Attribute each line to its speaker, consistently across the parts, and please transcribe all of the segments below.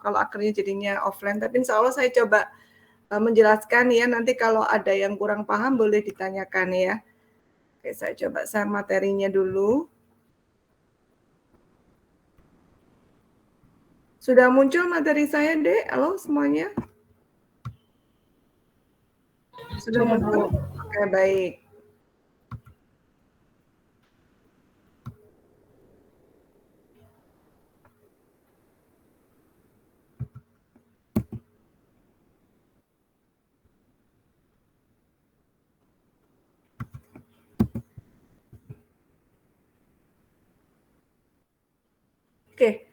Speaker 1: kalau akhirnya jadinya offline. Tapi insya Allah saya coba menjelaskan ya. Nanti kalau ada yang kurang paham boleh ditanyakan ya. Oke, saya coba share materinya dulu. Sudah muncul materi saya, Dek? Halo semuanya? Sudah muncul? Oke, baik. Oke,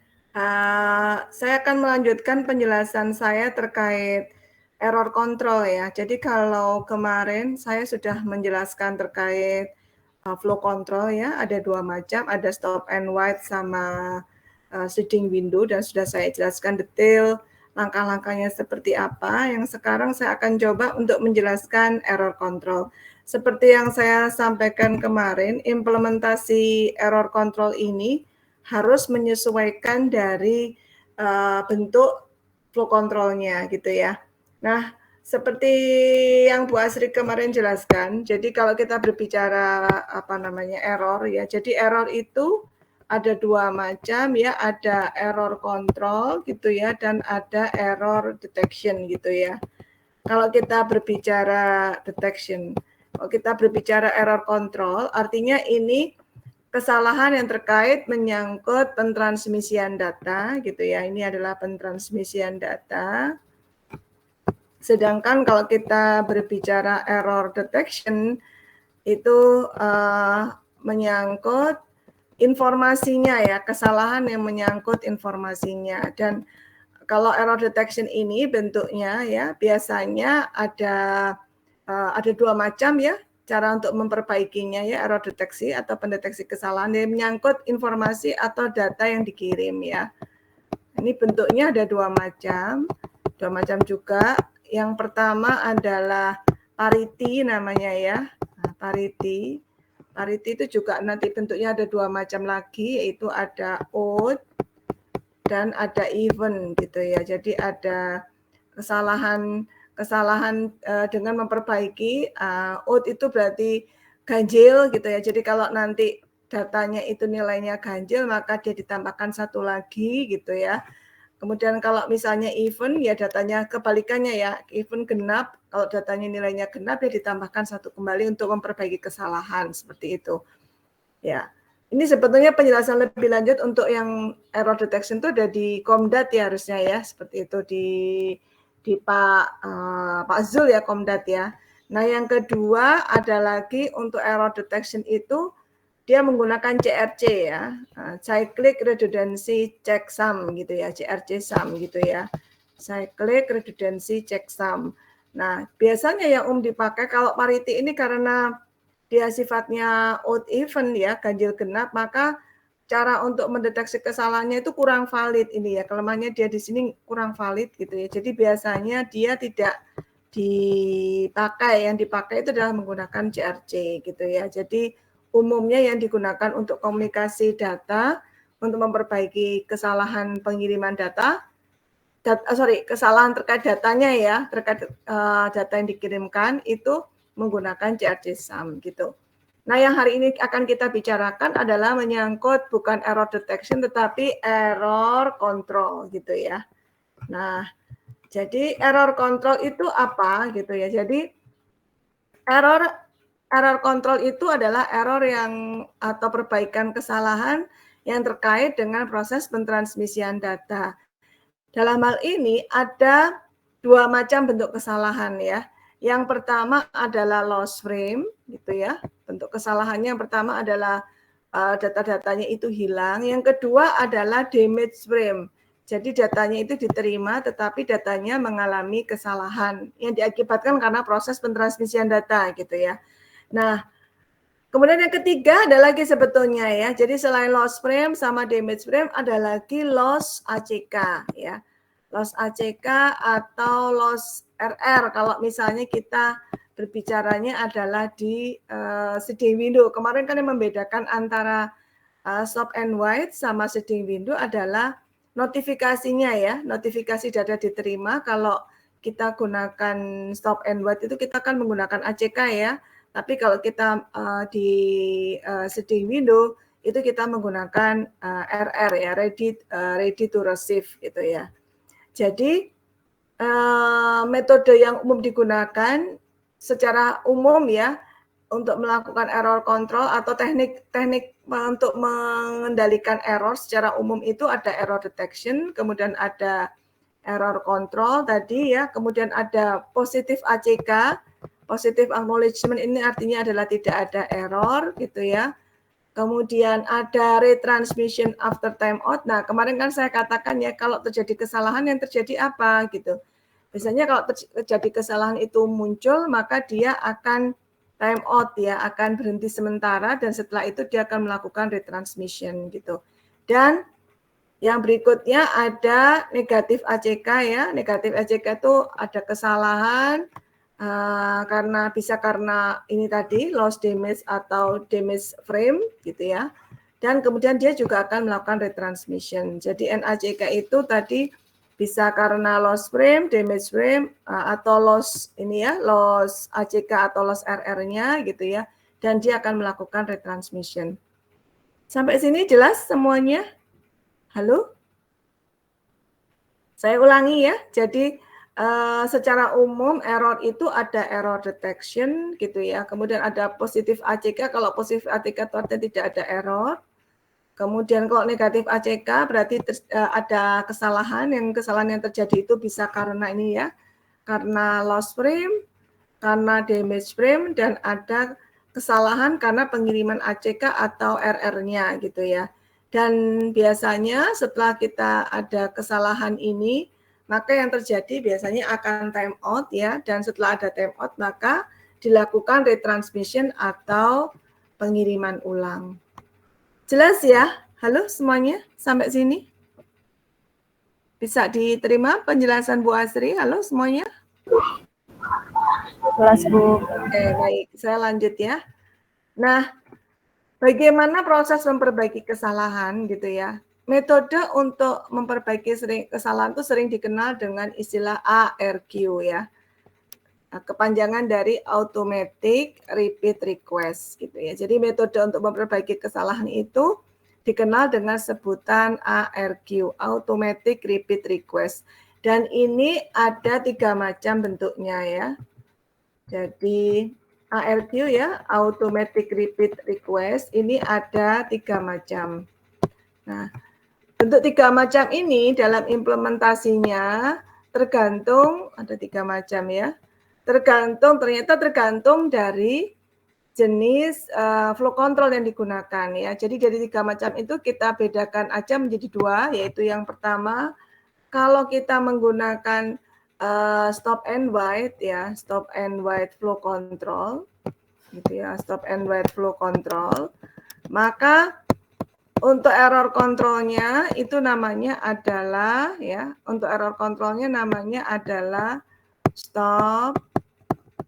Speaker 1: saya akan melanjutkan penjelasan saya terkait error control ya. Jadi kalau kemarin saya sudah menjelaskan terkait flow control ya, ada dua macam, ada stop and wait sama shading window, dan sudah saya jelaskan detail langkah-langkahnya seperti apa. Yang sekarang saya akan coba untuk menjelaskan error control. Seperti yang saya sampaikan kemarin, implementasi error control ini harus menyesuaikan dari bentuk flow controlnya gitu ya. Nah, seperti yang Bu Asri kemarin jelaskan, jadi kalau kita berbicara error ya, jadi error itu ada dua macam ya, ada error control gitu ya, dan ada error detection gitu ya. Kalau kita berbicara detection, kalau kita berbicara error control, artinya ini kesalahan yang terkait menyangkut pentransmisian data gitu ya. Ini adalah pentransmisian data. Sedangkan kalau kita berbicara error detection itu menyangkut informasinya ya, kesalahan yang menyangkut informasinya. Dan kalau error detection ini bentuknya ya biasanya ada dua macam ya cara untuk memperbaikinya ya, error deteksi atau pendeteksi kesalahan yang menyangkut informasi atau data yang dikirim ya. Ini bentuknya ada dua macam juga. Yang pertama adalah parity namanya ya. Nah, parity itu juga nanti bentuknya ada dua macam lagi, yaitu ada odd dan ada even gitu ya. Jadi ada kesalahan dengan memperbaiki odd itu berarti ganjil gitu ya. Jadi kalau nanti datanya itu nilainya ganjil, maka dia ditambahkan satu lagi gitu ya. Kemudian kalau misalnya even ya datanya kebalikannya ya, even genap, kalau datanya nilainya genap ya ditambahkan satu kembali untuk memperbaiki kesalahan seperti itu. Ya. Ini sebetulnya penjelasan lebih lanjut untuk yang error detection itu ada di Komdat ya harusnya ya, seperti itu di Pak Zul ya, Komdat ya. Nah, yang kedua ada lagi untuk error detection itu dia menggunakan CRC ya, cyclic redundancy checksum gitu ya, CRC sum gitu ya, cyclic redundancy checksum. Nah, biasanya yang dipakai kalau parity ini karena dia sifatnya odd even ya, ganjil genap, maka cara untuk mendeteksi kesalahannya itu kurang valid ini ya, kelemahannya dia di sini kurang valid gitu ya. Jadi biasanya dia tidak dipakai, yang dipakai itu adalah menggunakan CRC gitu ya. Jadi umumnya yang digunakan untuk komunikasi data, untuk memperbaiki kesalahan pengiriman kesalahan terkait datanya ya, terkait data yang dikirimkan itu menggunakan CRC sum gitu. Nah, yang hari ini akan kita bicarakan adalah menyangkut bukan error detection tetapi error control gitu ya. Nah, jadi error control itu apa gitu ya. Jadi error control itu adalah error yang atau perbaikan kesalahan yang terkait dengan proses pentransmisian data. Dalam hal ini ada dua macam bentuk kesalahan ya. Yang pertama adalah loss frame gitu ya. Bentuk kesalahannya yang pertama adalah data-datanya itu hilang. Yang kedua adalah damage frame. Jadi datanya itu diterima tetapi datanya mengalami kesalahan yang diakibatkan karena proses pentransmisian data gitu ya. Nah, kemudian yang ketiga ada lagi sebetulnya ya. Jadi selain loss frame sama damage frame ada lagi loss ACK ya. Loss ACK atau loss RR kalau misalnya kita berbicaranya adalah di shading window. Kemarin kan yang membedakan antara stop and wait sama shading window adalah notifikasinya ya, notifikasi data diterima kalau kita gunakan stop and wait itu kita akan menggunakan ACK ya. Tapi kalau kita di seeding window itu kita menggunakan RR ya, ready to receive gitu ya. Jadi metode yang umum digunakan secara umum ya untuk melakukan error control atau teknik untuk mengendalikan error secara umum itu ada error detection, kemudian ada error control tadi ya, kemudian ada positive ACK, positive acknowledgement ini artinya adalah tidak ada error gitu ya. Kemudian ada retransmission after timeout. Nah, kemarin kan saya katakan ya kalau terjadi kesalahan yang terjadi apa gitu. Biasanya kalau terjadi kesalahan itu muncul maka dia akan time out ya, akan berhenti sementara dan setelah itu dia akan melakukan retransmission gitu. Dan yang berikutnya ada negatif ACK ya. Negatif ACK itu ada kesalahan karena ini tadi loss damage atau damage frame gitu ya. Dan kemudian dia juga akan melakukan retransmission. Jadi NACK itu tadi bisa karena loss frame, damage frame atau loss ini ya, loss ACK atau loss RR-nya gitu ya. Dan dia akan melakukan retransmission. Sampai sini jelas semuanya? Halo? Saya ulangi ya. Jadi secara umum error itu ada error detection gitu ya. Kemudian ada positif ACK, kalau positif ACK itu artinya tidak ada error. Kemudian kalau negatif ACK berarti ada kesalahan yang terjadi itu bisa karena ini ya. Karena loss frame, karena damage frame dan ada kesalahan karena pengiriman ACK atau RR-nya gitu ya. Dan biasanya setelah kita ada kesalahan ini, maka yang terjadi biasanya akan time out ya, dan setelah ada time out maka dilakukan retransmission atau pengiriman ulang. Jelas ya? Halo semuanya, sampai sini? Bisa diterima penjelasan Bu Asri? Halo semuanya?
Speaker 2: Jelas Bu.
Speaker 1: Oke, baik, saya lanjut ya. Nah, bagaimana proses memperbaiki kesalahan gitu ya? Metode untuk memperbaiki kesalahan itu sering dikenal dengan istilah ARQ ya. Kepanjangan dari Automatic Repeat Request gitu ya. Jadi metode untuk memperbaiki kesalahan itu dikenal dengan sebutan ARQ, Automatic Repeat Request. Dan ini ada 3 macam bentuknya ya. Jadi ARQ ya, Automatic Repeat Request, ini ada 3 macam. Nah, bentuk 3 macam ini dalam implementasinya tergantung, ada 3 macam ya, ternyata tergantung dari jenis flow control yang digunakan ya. Jadi dari 3 macam itu kita bedakan aja menjadi 2, yaitu yang pertama, kalau kita menggunakan stop and wait ya, stop and wait flow control gitu ya, stop and wait flow control, maka untuk error kontrolnya itu namanya adalah ya, untuk error kontrolnya namanya adalah stop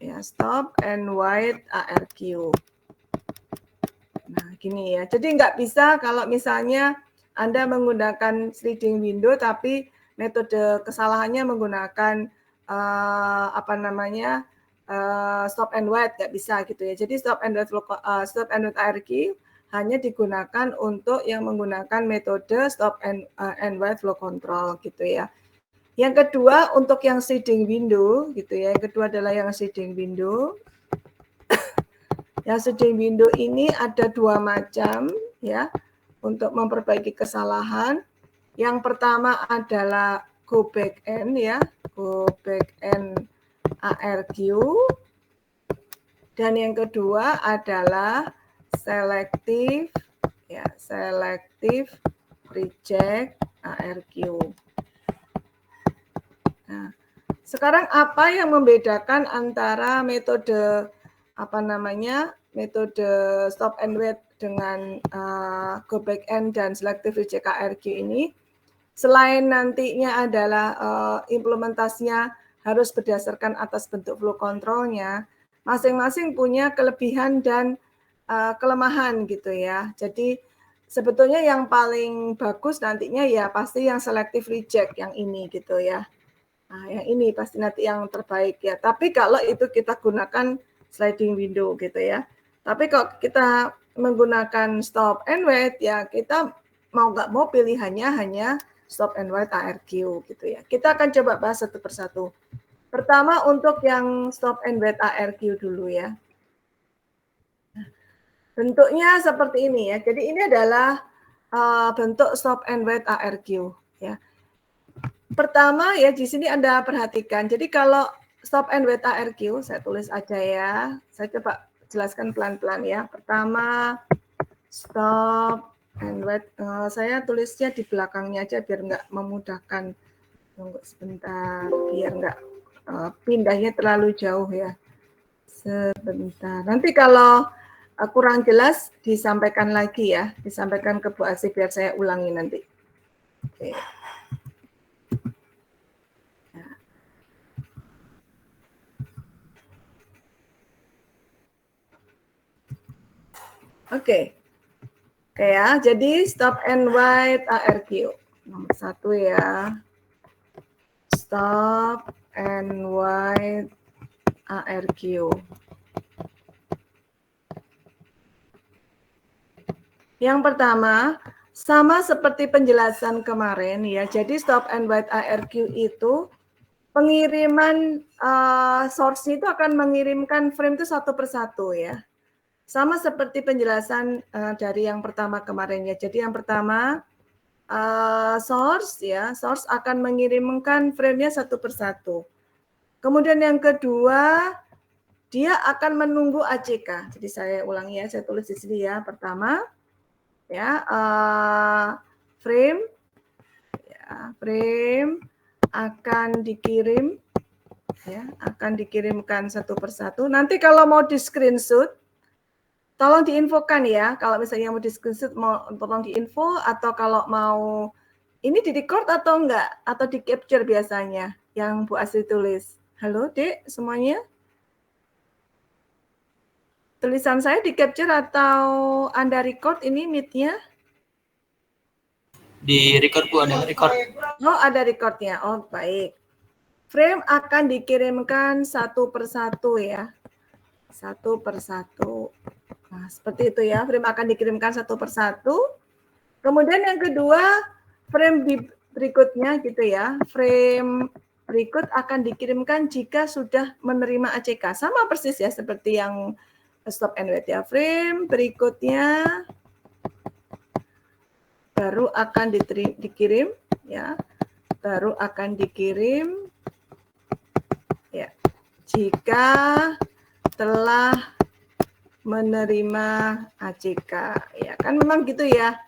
Speaker 1: ya, stop and wait ARQ. Nah, gini ya. Jadi nggak bisa kalau misalnya Anda menggunakan sliding window tapi metode kesalahannya menggunakan stop and wait, nggak bisa gitu ya. Jadi stop and wait ARQ hanya digunakan untuk yang menggunakan metode stop and wait flow control gitu ya. Yang kedua untuk yang shading window gitu ya. Yang kedua adalah yang shading window. Yang shading window ini ada 2 macam ya untuk memperbaiki kesalahan. Yang pertama adalah go back end ya, go back end ARQ. Dan yang kedua adalah selective ya, selective reject ARQ. Nah, sekarang apa yang membedakan antara metode metode stop and wait dengan go back end dan selective reject ARQ ini? Selain nantinya adalah implementasinya harus berdasarkan atas bentuk flow controlnya, masing-masing punya kelebihan dan kelemahan gitu ya. Jadi sebetulnya yang paling bagus nantinya ya pasti yang selective reject yang ini gitu ya. Nah, yang ini pasti nanti yang terbaik ya. Tapi kalau itu kita gunakan sliding window gitu ya. Tapi kalau kita menggunakan stop and wait ya kita mau nggak mau pilihannya hanya stop and wait ARQ gitu ya. Kita akan coba bahas satu persatu. Pertama untuk yang stop and wait ARQ dulu ya. Bentuknya seperti ini ya. Jadi ini adalah bentuk stop and wait ARQ ya. Pertama ya di sini Anda perhatikan. Jadi kalau stop and wait ARQ saya tulis aja ya. Saya coba jelaskan pelan-pelan ya. Pertama stop and wait. Saya tulisnya di belakangnya aja biar nggak memudahkan. Tunggu sebentar biar nggak pindahnya terlalu jauh ya. Sebentar. Nanti kalau kurang jelas disampaikan lagi ya, disampaikan ke Bu Asih biar saya ulangi nanti. Oke. Oke. Oke ya, jadi stop and wait ARQ. Nomor 1 ya. Stop and wait ARQ. Yang pertama, sama seperti penjelasan kemarin ya. Jadi stop and wait ARQ itu pengiriman source itu akan mengirimkan frame itu satu persatu ya. Sama seperti penjelasan dari yang pertama kemarin ya. Jadi yang pertama source ya, source akan mengirimkan frame-nya satu persatu. Kemudian yang kedua dia akan menunggu ACK. Jadi saya ulangi ya, saya tulis di sini ya. Pertama ya frame akan dikirim ya, akan dikirimkan satu persatu. Nanti kalau mau di screenshot tolong diinfokan ya. Kalau misalnya mau di screenshot mau tolong diinfo atau kalau mau ini di record atau enggak atau di capture biasanya yang Bu Asri tulis. Halo Dek semuanya. Tulisan saya di capture atau Anda record ini meet-nya?
Speaker 2: Di record Bu, ada record.
Speaker 1: Oh, ada recordnya. Oh, baik. Frame akan dikirimkan satu persatu ya. Satu persatu. Nah, seperti itu ya. Frame akan dikirimkan satu persatu. Kemudian yang kedua, frame berikutnya gitu ya. Frame berikut akan dikirimkan jika sudah menerima ACK. Sama persis ya seperti yang stop and wait ya. Frame berikutnya baru akan dikirim ya. Baru akan dikirim ya. Jika telah menerima ACK ya kan memang gitu ya.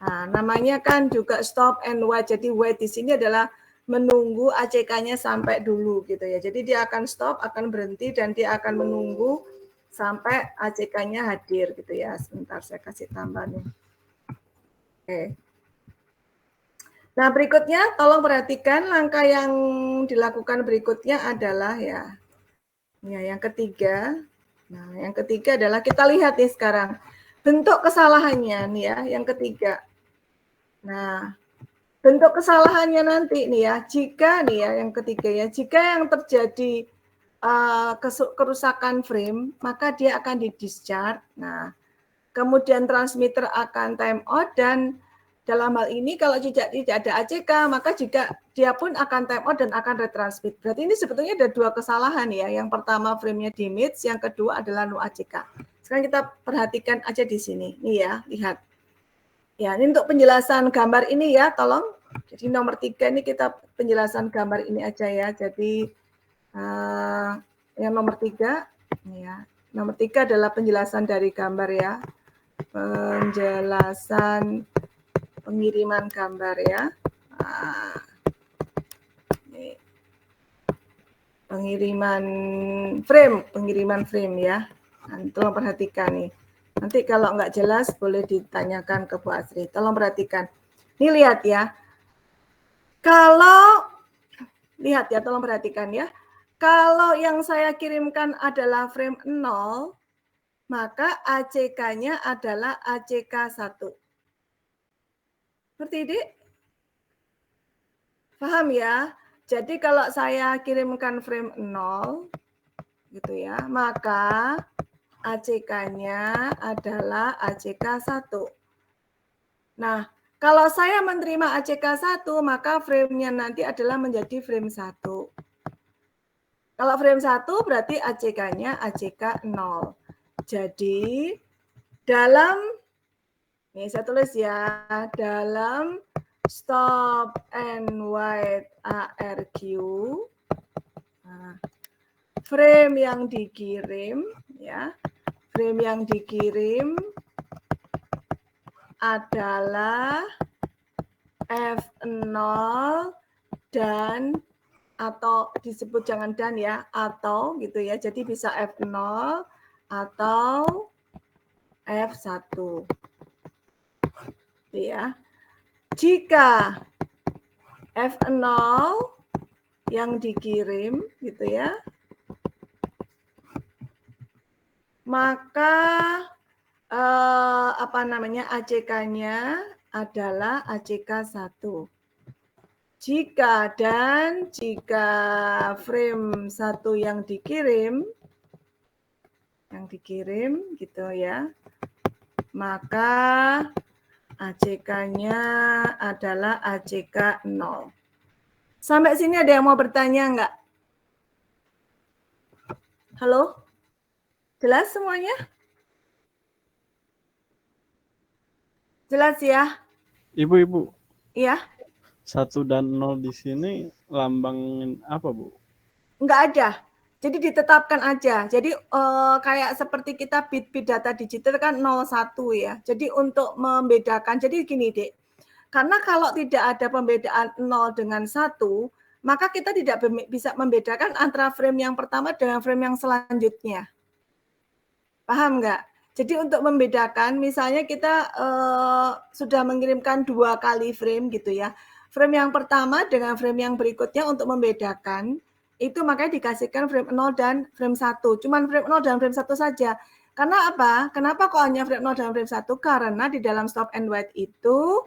Speaker 1: Nah, namanya kan juga stop and wait. Jadi wait di sini adalah menunggu ACK-nya sampai dulu gitu ya. Jadi dia akan stop, akan berhenti dan dia akan menunggu sampai ACK-nya hadir gitu ya. Sebentar saya kasih tambahnya. Oke. Nah, berikutnya tolong perhatikan langkah yang dilakukan berikutnya adalah ya yang ketiga. Nah, yang ketiga adalah kita lihat nih sekarang bentuk kesalahannya nih ya, yang ketiga. Nah, bentuk kesalahannya nanti nih ya, jika nih ya yang ketiga ya, jika yang terjadi kerusakan frame, maka dia akan di-discharge. Nah, kemudian transmitter akan time out dan dalam hal ini kalau tidak ada ACK, maka juga dia pun akan time out dan akan retransmit. Berarti ini sebetulnya ada dua kesalahan ya. Yang pertama frame-nya damage, yang kedua adalah no ACK. Sekarang kita perhatikan aja di sini. Nih ya, lihat. Ya, ini untuk penjelasan gambar ini ya, tolong. Jadi nomor 3 ini kita penjelasan gambar ini aja ya. Jadi yang nomor 3, ya. Nomor 3 adalah penjelasan dari gambar ya. Penjelasan pengiriman gambar ya. Nah, ini. Pengiriman frame ya. Nah, tolong perhatikan nih. Nanti kalau nggak jelas boleh ditanyakan ke Bu Asri. Tolong perhatikan. Ini lihat ya. Kalau lihat ya, tolong perhatikan ya. Kalau yang saya kirimkan adalah frame 0, maka ACK-nya adalah ACK 1. Ngerti, Dik? Paham ya? Jadi kalau saya kirimkan frame 0, gitu ya, maka ACK-nya adalah ACK 1. Nah, kalau saya menerima ACK 1, maka frame-nya nanti adalah menjadi frame 1. Kalau frame 1 berarti ACK-nya ACK 0. Jadi, dalam, ini saya tulis ya, dalam stop and wait ARQ, nah, frame yang dikirim, ya, frame yang dikirim adalah F0 dan atau disebut jangan dan ya, atau gitu ya. Jadi bisa F0 atau F1. Ya. Jika F0 yang dikirim gitu ya, maka ACK-nya adalah ACK 1. Jika frame 1 yang dikirim gitu ya, maka ACK-nya adalah ACK 0. Sampai sini ada yang mau bertanya enggak? Halo? Jelas semuanya? Jelas ya?
Speaker 2: Ibu.
Speaker 1: Iya.
Speaker 2: 1 dan 0 di sini lambangin apa, Bu?
Speaker 1: Enggak ada. Jadi ditetapkan aja. Jadi kayak seperti kita bit data digital kan 01 ya. Jadi untuk membedakan, jadi gini Dek. Karena kalau tidak ada pembedaan 0 dengan 1, maka kita tidak bisa membedakan antara frame yang pertama dengan frame yang selanjutnya. Paham nggak? Jadi untuk membedakan, misalnya kita sudah mengirimkan 2 kali frame gitu ya. Frame yang pertama dengan frame yang berikutnya untuk membedakan, itu makanya dikasihkan frame 0 dan frame 1. Cuman frame 0 dan frame 1 saja. Karena apa? Kenapa kok hanya frame 0 dan frame 1? Karena di dalam stop and wait itu,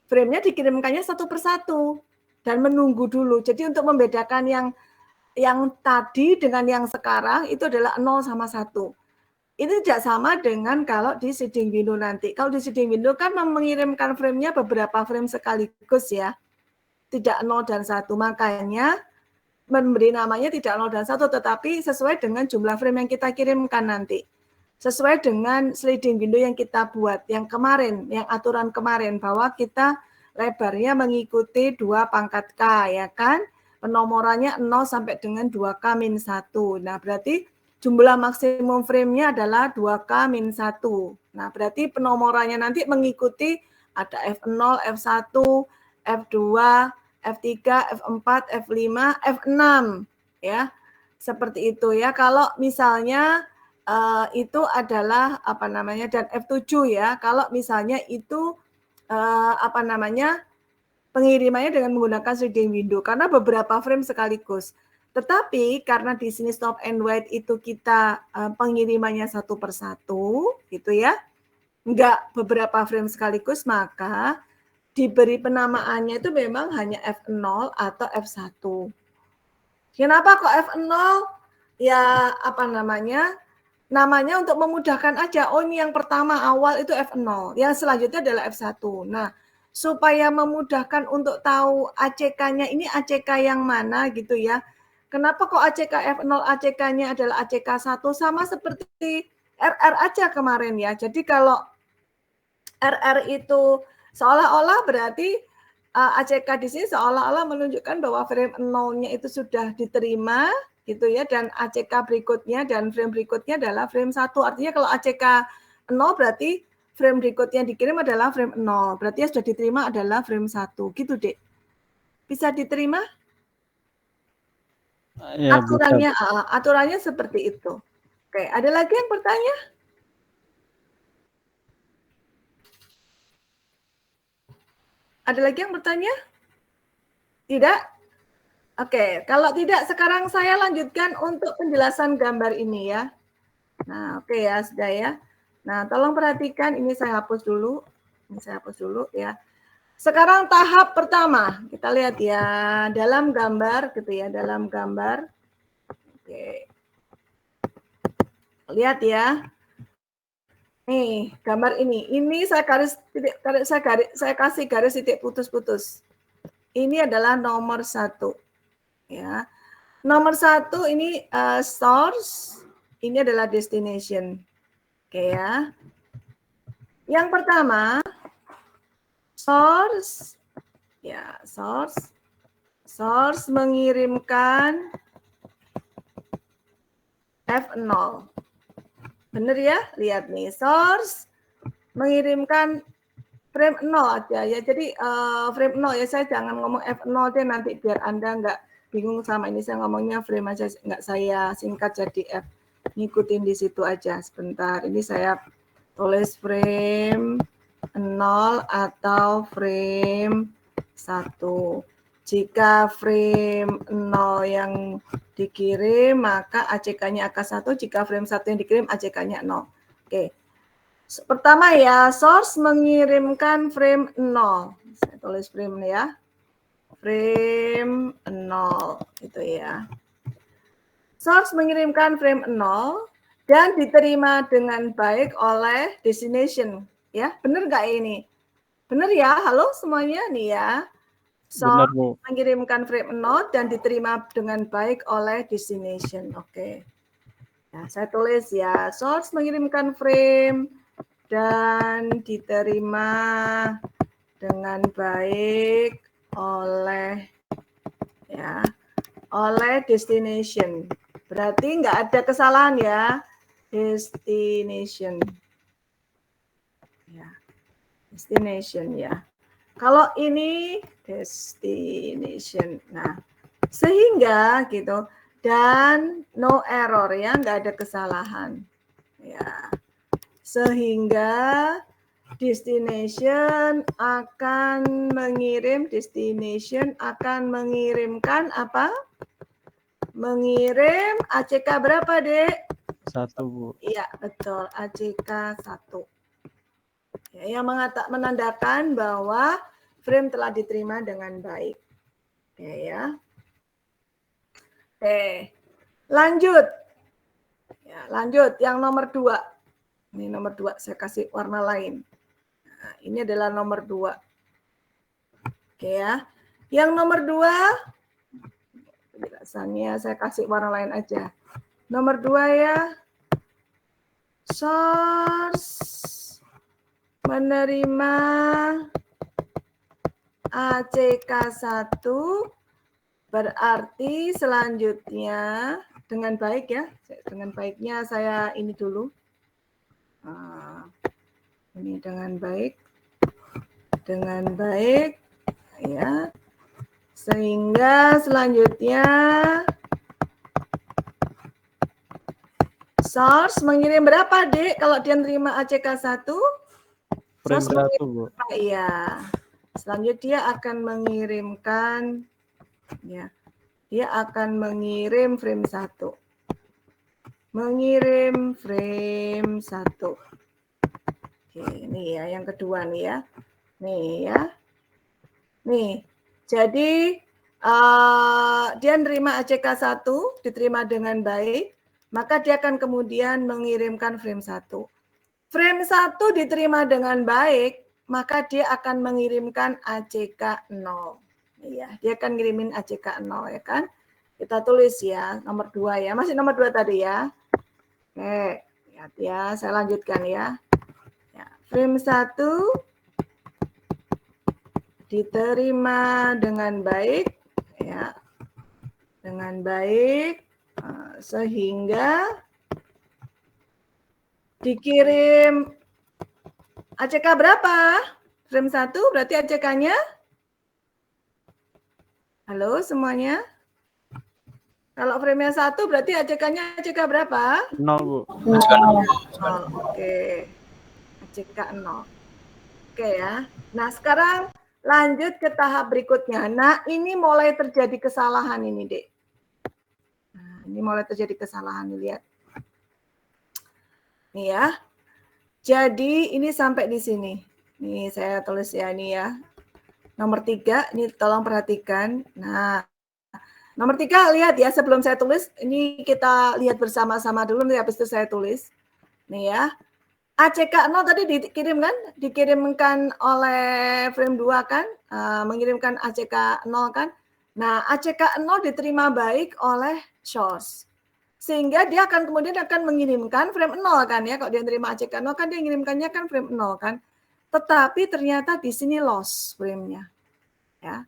Speaker 1: frame-nya dikirimkannya satu persatu. Dan menunggu dulu. Jadi untuk membedakan yang tadi dengan yang sekarang, itu adalah 0 sama 1. Ini tidak sama dengan kalau di seeding window nanti. Kalau di seeding window kan mengirimkan frame-nya beberapa frame sekaligus ya. Tidak 0 dan 1. Makanya memberi namanya tidak 0 dan 1, tetapi sesuai dengan jumlah frame yang kita kirimkan nanti. Sesuai dengan sliding window yang kita buat, yang kemarin, yang aturan kemarin, bahwa kita lebarnya mengikuti 2 pangkat K, ya kan? Penomorannya 0 sampai dengan 2K-1. Nah, berarti jumlah maksimum frame-nya adalah 2K-1. Nah, berarti penomorannya nanti mengikuti ada F0, F1, F2, F3, F4, F5, F6 ya. Seperti itu ya. Kalau misalnya itu adalah dan F7 ya. Kalau misalnya itu pengirimannya dengan menggunakan sliding window karena beberapa frame sekaligus. Tetapi karena di sini stop and wait itu kita pengirimannya satu persatu gitu ya. Enggak beberapa frame sekaligus, maka diberi penamaannya itu memang hanya F0 atau F1. Kenapa kok F0? Ya namanya untuk memudahkan aja. Oh, ini yang pertama awal itu F0, yang selanjutnya adalah F1. Nah, supaya memudahkan untuk tahu ACK-nya ini ACK yang mana gitu ya. Kenapa kok ACK F0 ACK-nya adalah ACK 1, sama seperti RR aja kemarin ya. Jadi kalau RR itu seolah-olah berarti ACK di sini seolah-olah menunjukkan bahwa frame 0-nya itu sudah diterima gitu ya, dan ACK berikutnya dan frame berikutnya adalah frame 1. Artinya kalau ACK 0 berarti frame berikutnya dikirim adalah frame 0. Berarti yang sudah diterima adalah frame 1. Gitu, Dek. Bisa diterima?
Speaker 2: Ya,
Speaker 1: aturannya seperti itu. Oke, ada lagi yang bertanya? Ada lagi yang bertanya? Tidak? Oke, kalau tidak sekarang saya lanjutkan untuk penjelasan gambar ini ya. Nah, oke ya, sudah ya. Nah, tolong perhatikan, ini saya hapus dulu. Ini saya hapus dulu ya. Sekarang tahap pertama, kita lihat ya, dalam gambar gitu ya, dalam gambar. Oke. Lihat ya. Nih, gambar ini. Ini saya kasih garis titik putus-putus. Ini adalah nomor 1. Ya. Nomor 1 ini source, ini adalah destination. Oke ya. Yang pertama, source. Ya, source. Source mengirimkan F0. Bener ya? Lihat nih, source mengirimkan frame 0 aja ya. Jadi frame 0 ya, saya jangan ngomong F0 deh nanti biar Anda nggak bingung sama ini. Saya ngomongnya frame aja, nggak saya singkat jadi F. Ngikutin di situ aja sebentar. Ini saya tulis frame 0 atau frame 1. Jika frame 0 yang dikirim, maka ACK-nya AK1. Jika frame 1 yang dikirim, ACK-nya 0. Oke. Pertama ya, source mengirimkan frame 0. Saya tulis frame ya. Frame 0 itu ya. Source mengirimkan frame 0 dan diterima dengan baik oleh destination. Ya, benar nggak ini? Benar ya? Halo semuanya nih ya.
Speaker 2: Benar,
Speaker 1: Source
Speaker 2: Bu.
Speaker 1: mengirimkan frame 0 dan diterima dengan baik oleh destination. Oke. Ya, saya tulis ya, source mengirimkan frame dan diterima dengan baik oleh destination. Berarti nggak ada kesalahan ya, destination. Ya, destination ya. Kalau ini destination. Nah, sehingga gitu dan no error ya, nggak ada kesalahan. Ya. Sehingga destination akan mengirimkan apa? Mengirim ACK berapa, Dek?
Speaker 2: 1, Bu.
Speaker 1: Iya, betul, ACK 1. Ya, yang menandakan bahwa frame telah diterima dengan baik. Ya. Lanjut. Ya, lanjut yang nomor 2. Ini nomor 2, saya kasih warna lain. Nah, ini adalah nomor 2. Oke ya. Yang nomor 2, penjelasannya saya kasih warna lain aja. Nomor 2 ya, source menerima ACK1 berarti selanjutnya dengan baik ya. Dengan baiknya saya ini dulu. Ini dengan baik ya, sehingga selanjutnya source mengirim berapa, Dek? Kalau dia nerima ACK1
Speaker 2: Frame 1, Bu.
Speaker 1: Iya. Selanjutnya dia akan mengirimkan ya. Dia akan mengirim frame 1. Mengirim frame 1. Oke, ini ya yang kedua nih ya. Nih ya. Nih. Jadi dia nerima ACK1, diterima dengan baik, maka dia akan kemudian mengirimkan frame 1. Frame 1 diterima dengan baik, maka dia akan mengirimkan ACK 0. Iya, dia akan ngirimin ACK 0 ya kan? Kita tulis ya, nomor 2 ya. Masih nomor 2 tadi ya. Oke, lihat ya, saya lanjutkan ya. Frame 1 diterima dengan baik ya. Dengan baik sehingga dikirim ACK berapa? Frame 1 berarti ACK-nya? Halo semuanya? Kalau frame-nya 1 berarti ACK-nya ACK berapa?
Speaker 2: 0, Bu.
Speaker 1: 0. Oke. ACK 0. Oke ya. Nah sekarang lanjut ke tahap berikutnya. Nah ini mulai terjadi kesalahan ini, Dek. Nah, ini mulai terjadi kesalahan, lihat. Nih ya. Jadi ini sampai di sini. Nih saya tulis ya ini ya. Nomor 3, ini tolong perhatikan. Nah, nomor 3 lihat ya, sebelum saya tulis, ini kita lihat bersama-sama dulu, nih habis itu saya tulis. Nih ya, ACK 0 tadi dikirimkan oleh frame 2 kan, mengirimkan ACK 0 kan. Nah, ACK 0 diterima baik oleh source. Sehingga dia akan kemudian mengirimkan frame 0 kan ya, kalau dia terima ACK 0 kan dia ngirimkannya kan frame 0 kan. Tetapi ternyata di sini loss frame-nya. Ya.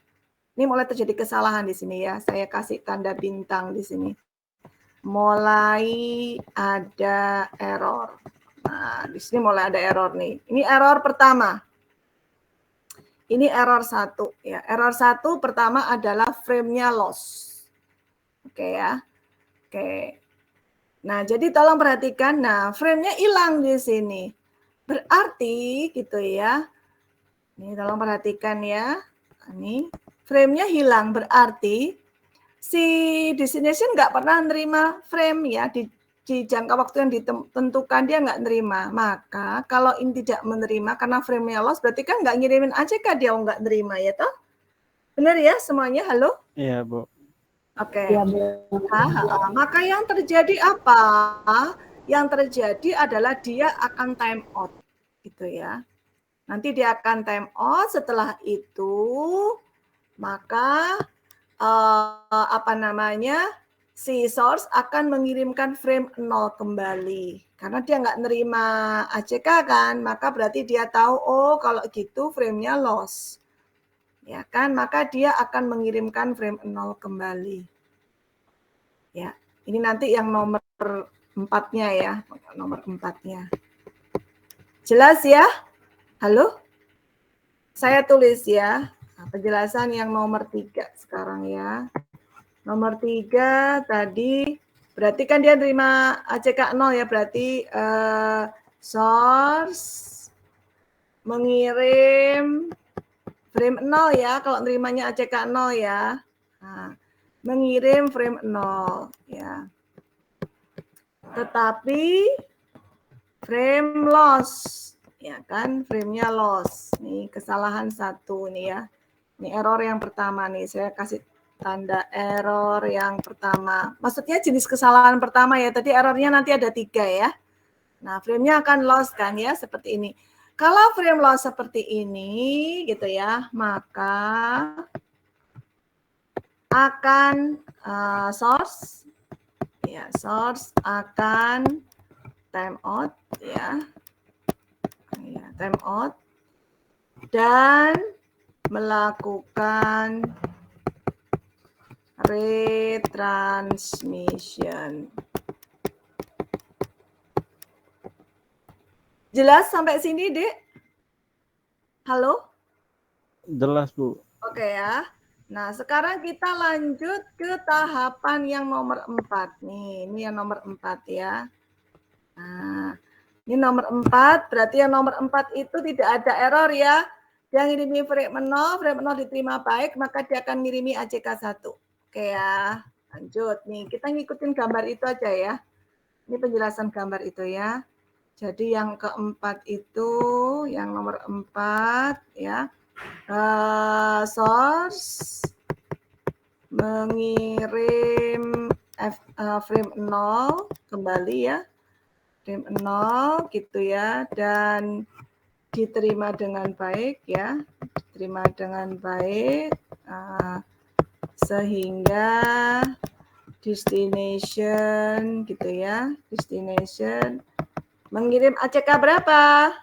Speaker 1: Ini mulai terjadi kesalahan di sini ya. Saya kasih tanda bintang di sini. Mulai ada error. Nah, di sini mulai ada error nih. Ini error pertama. Ini error 1 ya. Error 1 pertama adalah frame-nya loss. Oke ya. Oke. Nah, jadi tolong perhatikan. Nah, frame-nya hilang di sini. Berarti gitu ya. Ini tolong perhatikan ya. Ini frame-nya hilang, berarti si destination nggak pernah nerima frame ya, di jangka waktu yang ditentukan dia nggak nerima. Maka kalau ini tidak menerima karena frame-nya loss, berarti kan nggak ngirimin ACK, dia nggak nerima ya toh? Benar ya semuanya? Halo?
Speaker 2: Iya, Bu.
Speaker 1: Oke. Maka yang terjadi apa? Yang terjadi adalah dia akan time out gitu ya. Nanti dia akan time out, setelah itu maka si source akan mengirimkan frame 0 kembali. Karena dia nggak nerima ACK kan, maka berarti dia tahu, oh kalau gitu frame-nya loss. Ya kan, maka dia akan mengirimkan frame 0 kembali. Ya, ini nanti yang nomor 4-nya ya, nomor 4-nya. Jelas ya? Halo? Saya tulis ya, penjelasan yang nomor 3 sekarang ya. Nomor 3 tadi, berarti kan dia terima ACK 0 ya, berarti source mengirim frame 0 ya, kalau nerimanya ACK 0 ya. Nah, mengirim frame 0 ya. Tetapi frame loss. Ya kan, frame-nya loss. Nih kesalahan 1 nih ya. Ini error yang pertama nih, saya kasih tanda error yang pertama. Maksudnya jenis kesalahan pertama ya, tadi errornya nanti ada 3 ya. Nah, frame-nya akan loss kan ya, seperti ini. Kalau frame loss seperti ini gitu ya, maka akan source akan time out ya. Time out dan melakukan retransmission. Jelas sampai sini, Dek? Halo?
Speaker 2: Jelas, Bu.
Speaker 1: Oke ya. Nah, sekarang kita lanjut ke tahapan yang nomor 4 nih. Ini yang nomor 4 ya. Nah, ini nomor 4, berarti yang nomor 4 itu tidak ada error ya. Dia ngirimi frame 0 diterima baik, maka dia akan ngirimi ACK 1. Oke ya, lanjut. Nih, kita ngikutin gambar itu aja ya. Ini penjelasan gambar itu ya. Jadi yang keempat itu, yang nomor 4 ya. Source mengirim frame 0 kembali ya. Frame 0 gitu ya, dan diterima dengan baik ya, diterima dengan baik sehingga destination gitu ya, destination mengirim ACK berapa?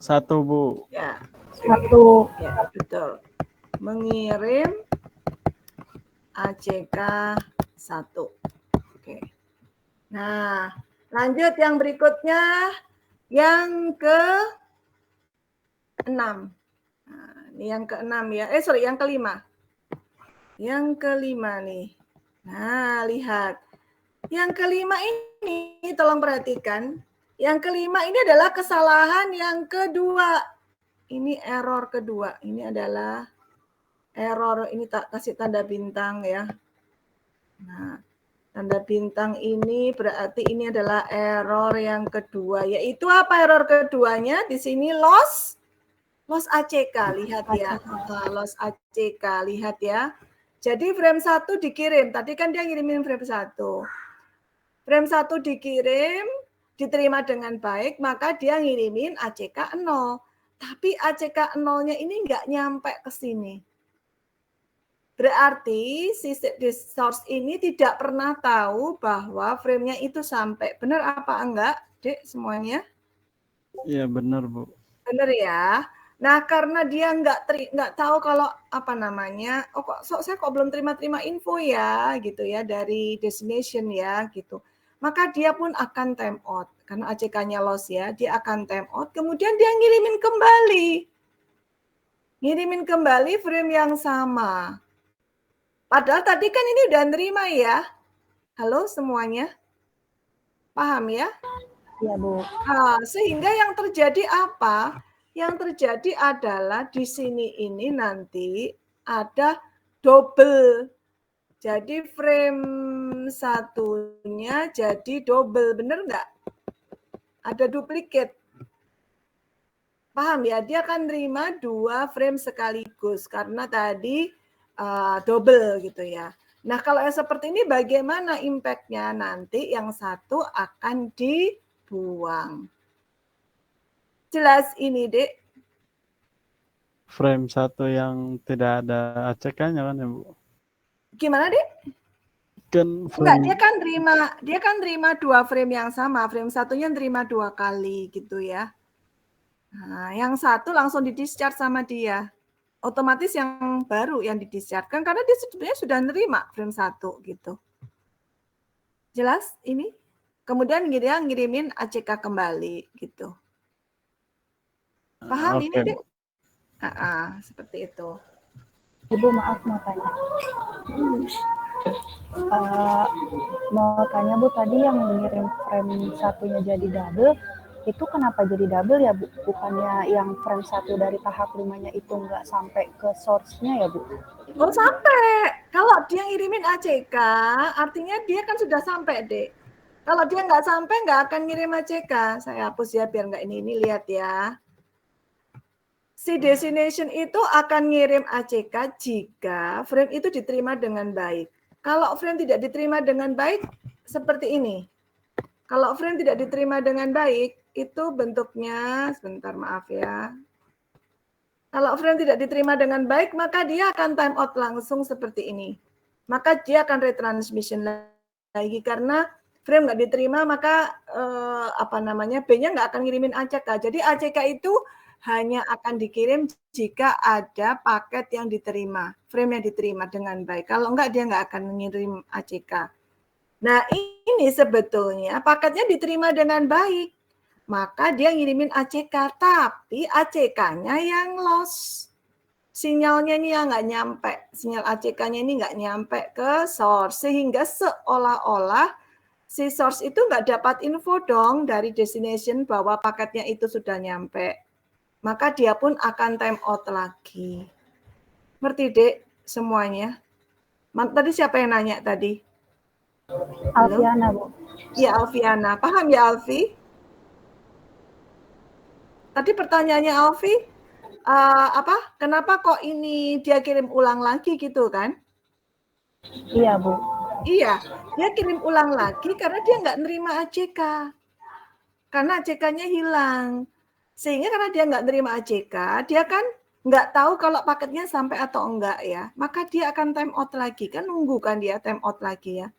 Speaker 2: 1, Bu.
Speaker 1: Ya, 1 ya, betul. Mengirim ACK 1. Oke. Nah, lanjut yang berikutnya, yang ke-6. Nah, ini yang ke-6 ya. Yang ke-5. Yang ke-5 nih. Nah, lihat. Yang ke-5 ini, tolong perhatikan. Yang ke-5 ini adalah kesalahan yang kedua. Ini error kedua. Ini adalah error, ini tak kasih tanda bintang ya. Nah, tanda bintang ini berarti ini adalah error yang kedua. Yaitu apa error keduanya? Di sini loss Loss ACK, lihat ya. Loss ACK, lihat ya. Jadi frame 1 dikirim. Tadi kan dia ngirimin frame 1. Frame 1 dikirim, diterima dengan baik, maka dia ngirimin ACK 0. Tapi ACK 0-nya ini nggak nyampe ke sini. Berarti si source ini tidak pernah tahu bahwa frame-nya itu sampai. Benar apa enggak, Dek, semuanya?
Speaker 2: Iya benar Bu.
Speaker 1: Benar ya. Nah, karena dia nggak tahu kalau apa namanya, oh kok saya kok belum terima info ya, gitu ya, dari destination ya, gitu. Maka dia pun akan time out karena ACK-nya loss ya, dia akan time out. Kemudian dia ngirimin kembali frame yang sama. Padahal tadi kan ini udah nerima ya. Halo semuanya, paham ya?
Speaker 3: Iya Bu.
Speaker 1: Sehingga yang terjadi apa? Yang terjadi adalah di sini ini nanti ada double. Jadi frame satunya jadi double, bener nggak? Ada duplikat. Paham ya? Dia akan terima 2 frame sekaligus karena tadi double gitu ya. Nah kalau yang seperti ini bagaimana impact-nya? Nanti yang satu akan dibuang. Jelas ini, Dek?
Speaker 2: Frame 1 yang tidak ada ACK-nya kan ya Bu?
Speaker 1: Gimana, Dek?
Speaker 2: Kan
Speaker 1: enggak, dia kan terima 2 frame yang sama, frame satunya terima 2 kali gitu ya. Nah, yang satu langsung di-discharge sama dia. Otomatis yang baru yang di-discharge kan karena dia sebenarnya sudah nerima frame 1 gitu. Jelas ini? Kemudian dia ngirimin ACK kembali gitu. Paham ini, Dek? Seperti itu.
Speaker 3: Ibu maaf mau tanya. Mau tanya Bu, tadi yang ngirim frame satunya jadi double, itu kenapa jadi double ya Bu? Bukannya yang frame 1 dari tahap 5-nya itu nggak sampai ke source-nya ya Bu?
Speaker 1: Oh sampai. Kalau dia ngirimin ACK, artinya dia kan sudah sampai, Dek. Kalau dia nggak sampai, nggak akan ngirim ACK. Saya hapus ya, biar nggak ini lihat ya. Si destination itu akan ngirim ACK jika frame itu diterima dengan baik. Kalau frame tidak diterima dengan baik, seperti ini. Kalau frame tidak diterima dengan baik, itu bentuknya, sebentar maaf ya. Kalau frame tidak diterima dengan baik, maka dia akan time out langsung seperti ini. Maka dia akan retransmission lagi karena frame nggak diterima, maka B-nya nggak akan ngirimin ACK. Jadi ACK itu hanya akan dikirim jika ada paket yang diterima, frame yang diterima dengan baik. Kalau enggak, dia nggak akan mengirim ACK. Nah, ini sebetulnya paketnya diterima dengan baik. Maka dia ngirimin ACK, tapi ACK-nya yang loss. Sinyalnya ini yang nggak nyampe. Sinyal ACK-nya ini nggak nyampe ke source. Sehingga seolah-olah si source itu nggak dapat info dong dari destination bahwa paketnya itu sudah nyampe. Maka dia pun akan time out lagi. Ngerti, Dek, semuanya? Tadi siapa yang nanya tadi?
Speaker 3: Alfiana, Bu.
Speaker 1: Iya, Alfiana. Paham ya, Alfi? Tadi pertanyaannya Alfi, kenapa kok ini dia kirim ulang lagi gitu kan?
Speaker 3: Iya, Bu.
Speaker 1: Iya, dia kirim ulang lagi karena dia nggak nerima ACK. Karena ACK-nya hilang. Sehingga karena dia nggak nerima ACK, dia kan nggak tahu kalau paketnya sampai atau enggak ya. Maka dia akan time out lagi. Kan nunggu kan dia time out lagi ya.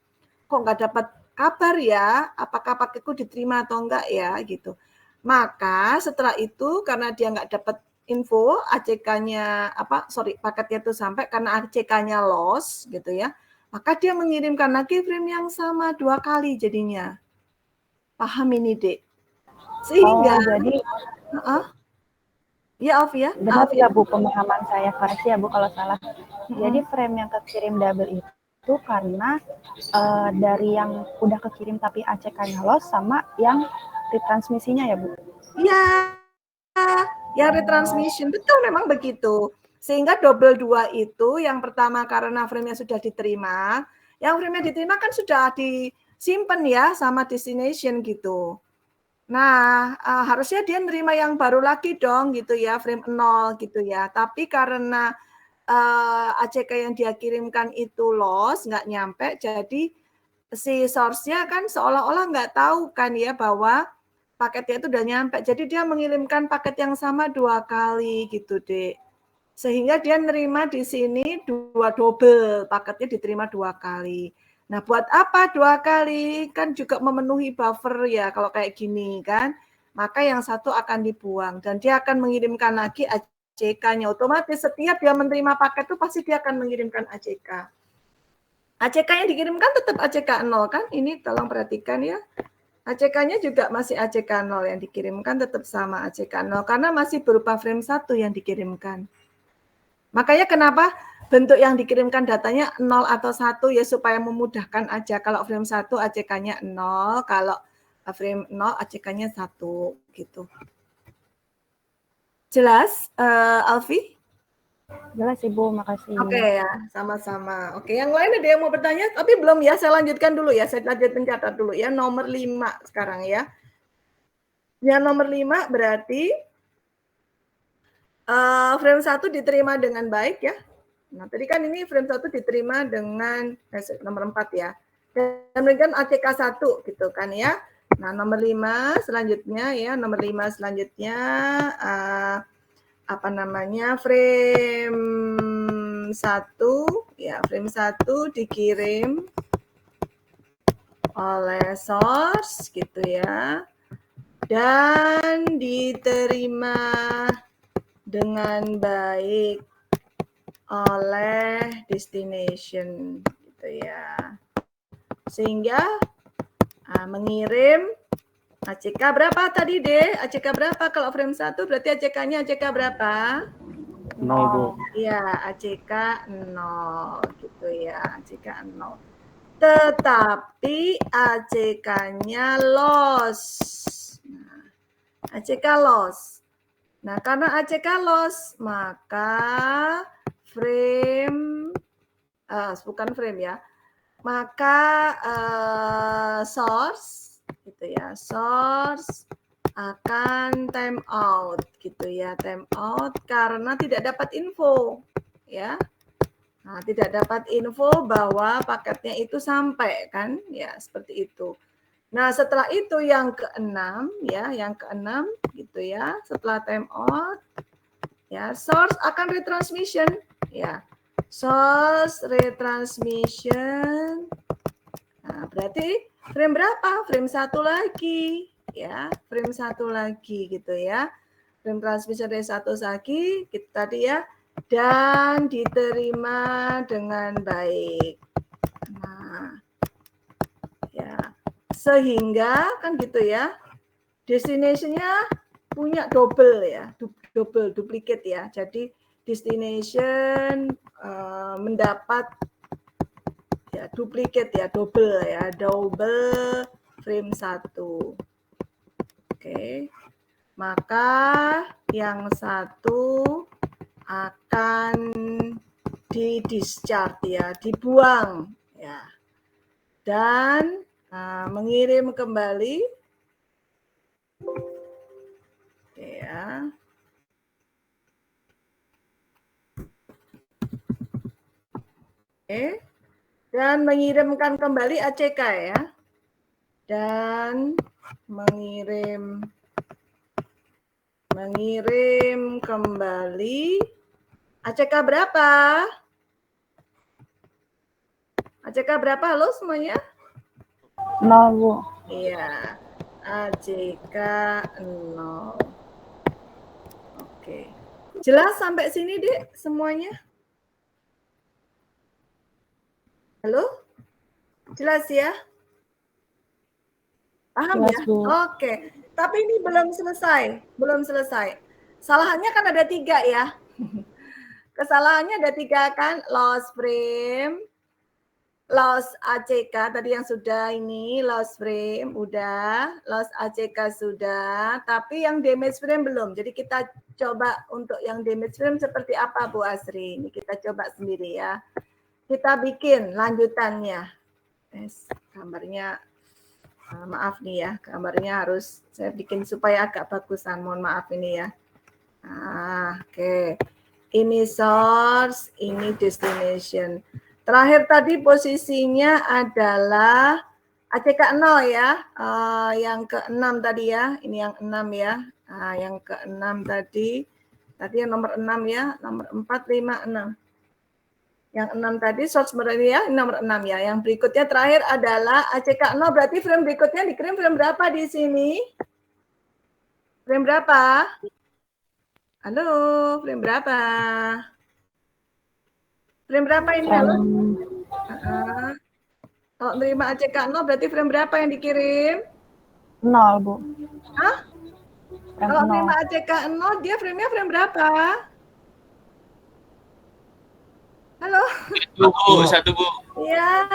Speaker 1: Kok nggak dapat kabar ya, apakah paketku diterima atau enggak ya gitu. Maka setelah itu karena dia nggak dapat info ACK-nya paketnya itu sampai karena ACK-nya loss gitu ya. Maka dia mengirimkan lagi frame yang sama 2 kali jadinya. Paham ini, Dek? Sehingga
Speaker 3: jadi
Speaker 1: ya, Alfi ya.
Speaker 3: Benar ya Bu, pemahaman saya, koreksi ya Bu kalau salah. Jadi frame yang kekirim double itu karena dari yang udah kekirim tapi ACK-nya loss sama yang retransmisinya ya Bu?
Speaker 1: Iya, yang retransmission, betul memang begitu. Sehingga double 2 itu yang pertama karena frame-nya sudah diterima, yang frame-nya diterima kan sudah disimpan ya sama destination gitu. Nah, harusnya dia nerima yang baru lagi dong gitu ya, frame 0 gitu ya. Tapi karena ACK yang dia kirimkan itu lost, nggak nyampe, jadi si source-nya kan seolah-olah nggak tahu kan ya bahwa paketnya itu udah nyampe. Jadi dia mengirimkan paket yang sama 2 kali gitu, Dek. Sehingga dia nerima di sini 2 double, paketnya diterima 2 kali. Nah, buat apa 2 kali? Kan juga memenuhi buffer ya kalau kayak gini kan. Maka yang satu akan dibuang dan dia akan mengirimkan lagi ACK-nya. Otomatis setiap dia menerima paket itu pasti dia akan mengirimkan ACK. ACK yang dikirimkan tetap ACK 0 kan? Ini tolong perhatikan ya. ACK-nya juga masih ACK 0 yang dikirimkan tetap sama ACK 0 karena masih berupa frame 1 yang dikirimkan. Makanya kenapa bentuk yang dikirimkan datanya 0 atau 1 ya supaya memudahkan aja. Kalau frame 1 ACK-nya 0, kalau frame 0 ACK-nya 1 gitu. Jelas, Alfi?
Speaker 3: Jelas Ibu, makasih.
Speaker 1: Oke ya, sama-sama. Oke, yang lain ada yang mau bertanya? Tapi belum ya, saya lanjutkan dulu ya. Saya lanjutkan catat dulu ya. Nomor 5 sekarang ya. Yang nomor 5 berarti frame 1 diterima dengan baik ya. Nah, tadi kan ini frame 1 diterima dengan nomor 4 ya. Dan kemudian ACK 1 gitu kan ya. Nah, nomor 5 selanjutnya ya, nomor 5 selanjutnya apa namanya? Frame 1 ya, frame 1 dikirim oleh source gitu ya. Dan diterima dengan baik oleh destination gitu ya, sehingga mengirim ACK berapa tadi deh? ACK berapa kalau frame 1? Berarti ACK-nya ACK berapa?
Speaker 2: 0, Bu.
Speaker 1: Iya, ACK 0 gitu ya, ACK 0. Tetapi ACK-nya loss. Nah, ACK loss. Nah, karena ACK loss, maka frame, bukan frame ya, maka source, gitu ya, source akan time out, gitu ya, time out karena tidak dapat info, ya. Nah, tidak dapat info bahwa paketnya itu sampai, kan, ya, seperti itu. Nah, setelah itu yang keenam, ya, yang keenam, gitu ya, setelah time out, ya, source akan retransmission, ya, source retransmission. Nah, berarti frame berapa? Frame 1 lagi, ya, frame 1 lagi gitu ya. Frame transmission dari 1 lagi, kita tadi ya, dan diterima dengan baik. Nah, ya, sehingga kan gitu ya, destination-nya punya double ya, double duplicate ya. Jadi destination mendapat ya duplicate ya, double ya, double frame 1. Oke. Maka yang 1 akan di-discharge ya, dibuang ya. Dan mengirim kembali ya. Oke. Dan mengirimkan kembali ACK ya. Dan mengirim kembali ACK berapa? ACK berapa? Halo semuanya?
Speaker 3: 0, Bu.
Speaker 1: Iya. ACK 0. Oke. Jelas sampai sini, Dek, semuanya? Halo? Jelas ya? Paham
Speaker 3: Jelas,
Speaker 1: ya?
Speaker 3: Bu.
Speaker 1: Oke. Tapi ini belum selesai. Belum selesai. Kesalahannya kan ada 3 ya. Kesalahannya ada 3 kan? Loss frame, loss ACK tadi yang sudah ini, loss frame udah, loss ACK sudah, tapi yang damage frame belum. Jadi kita coba untuk yang damage frame seperti apa Bu Asri? Ini kita coba sendiri ya. Kita bikin lanjutannya. Gambarnya Maaf nih ya, gambarnya harus saya bikin supaya agak bagusan. Mohon maaf ini ya. Oke. Ini source, ini destination. Terakhir tadi posisinya adalah ACK 0 ya. Yang ke-6 tadi ya. Ini yang 6 ya. Yang ke-6 tadi. Tadi yang nomor 6 ya. Nomor 4, 5, 6. Yang 6 tadi source ya, nomor 6 ya. Yang berikutnya terakhir adalah ACK 0, berarti frame berikutnya dikirim frame berapa di sini? Frame berapa? Halo, frame berapa? Frame berapa ini? Halo? Kalau menerima ACK 0 berarti frame berapa yang dikirim?
Speaker 3: 0, Bu.
Speaker 1: Hah? Kalau menerima ACK 0, dia frame-nya frame berapa? Halo?
Speaker 4: Satu, Bu.
Speaker 1: Ya,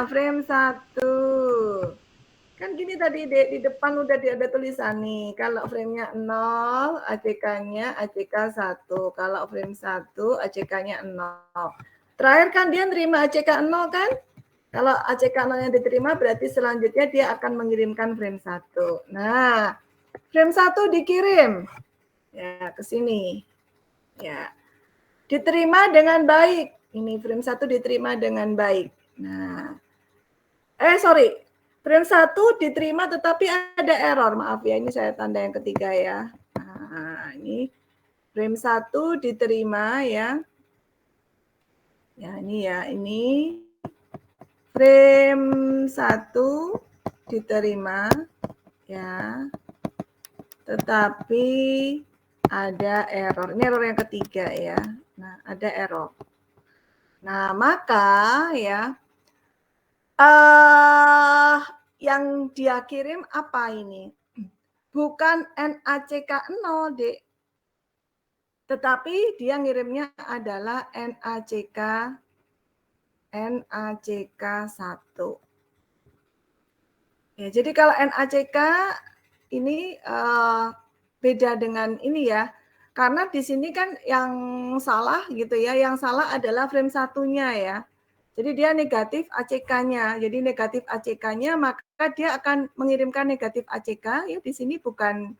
Speaker 1: frame 1. Kan gini tadi di depan udah ada tulisan nih. Kalau frame-nya 0, ACK-nya ACK 1. Kalau frame 1, ACK-nya 0. Terakhir kan dia nerima ACK 0 kan? Kalau ACK 0 yang diterima berarti selanjutnya dia akan mengirimkan frame 1. Nah, frame 1 dikirim. Ya, ke sini. Ya. Diterima dengan baik. Ini frame 1 diterima dengan baik. Nah. Frame 1 diterima tetapi ada error. Maaf ya, ini saya tanda yang ketiga ya. Nah, ini frame 1 diterima ya. Ya, ini ya, ini frame 1 diterima ya. Tetapi ada error. Ini error yang ketiga ya. Nah, ada error. Nah, maka ya yang dia kirim apa ini? Bukan NACK 0, Dek. Tetapi dia ngirimnya adalah NACK 1. Ya, jadi kalau NACK ini beda dengan ini ya. Karena di sini kan yang salah gitu ya, yang salah adalah frame 1-nya ya. Jadi dia negatif ACK-nya. Jadi negatif ACK-nya maka dia akan mengirimkan negatif ACK ya, di sini bukan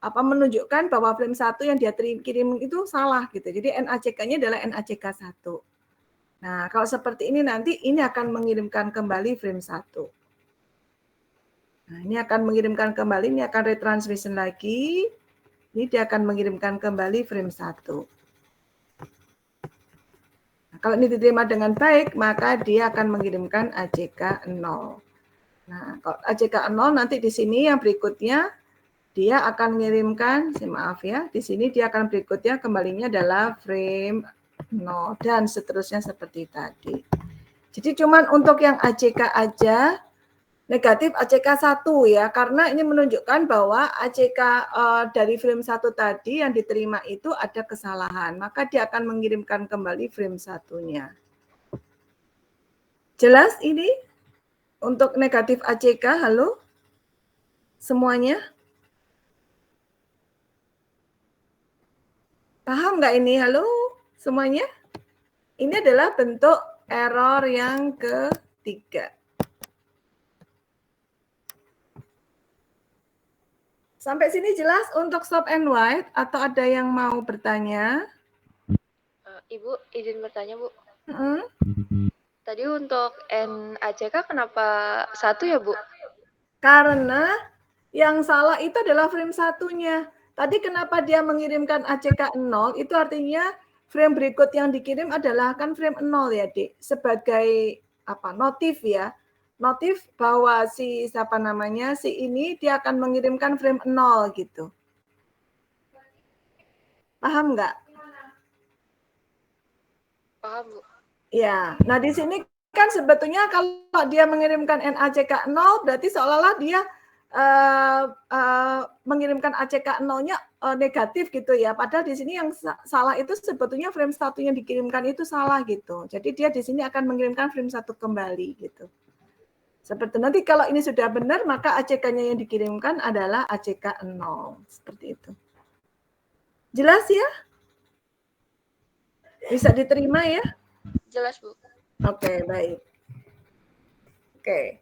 Speaker 1: menunjukkan bahwa frame 1 yang dia kirim itu salah gitu. Jadi NACK-nya adalah NACK 1. Nah, kalau seperti ini nanti ini akan mengirimkan kembali frame 1. Nah, ini akan mengirimkan kembali, ini akan retransmission lagi. Ini dia akan mengirimkan kembali frame 1. Nah, kalau ini diterima dengan baik, maka dia akan mengirimkan ACK 0. Nah, kalau ACK 0 nanti di sini yang berikutnya, dia akan mengirimkan, maaf ya, di sini dia akan berikutnya kembalinya adalah frame 0 dan seterusnya seperti tadi. Jadi cuman untuk yang ACK aja, negatif ACK 1 ya, karena ini menunjukkan bahwa ACK dari frame 1 tadi yang diterima itu ada kesalahan, maka dia akan mengirimkan kembali frame 1-nya. Jelas ini? Untuk negatif ACK, halo? Semuanya? Paham nggak ini? Halo? Semuanya? Ini adalah bentuk error yang ketiga. Sampai sini jelas untuk stop and wait atau ada yang mau bertanya?
Speaker 5: Ibu, izin bertanya, Bu.
Speaker 1: Hmm?
Speaker 5: Tadi untuk NACK kenapa 1 ya, Bu?
Speaker 1: Karena yang salah itu adalah frame 1-nya. Tadi kenapa dia mengirimkan ACK 0, itu artinya frame berikut yang dikirim adalah kan frame 0 ya, Dik. Sebagai notif ya. Notif bahwa si ini dia akan mengirimkan frame 0 gitu. Paham nggak?
Speaker 5: Paham, Bu.
Speaker 1: Ya, nah di sini kan sebetulnya kalau dia mengirimkan NACK 0 berarti seolah-olah dia mengirimkan ACK 0-nya negatif gitu ya. Padahal di sini yang salah itu sebetulnya frame 1 yang dikirimkan itu salah gitu. Jadi dia di sini akan mengirimkan frame 1 kembali gitu. Seperti nanti kalau ini sudah benar, maka ACK-nya yang dikirimkan adalah ACK 0. Seperti itu. Jelas ya? Bisa diterima ya?
Speaker 5: Jelas, Bu.
Speaker 1: Oke, baik. Oke.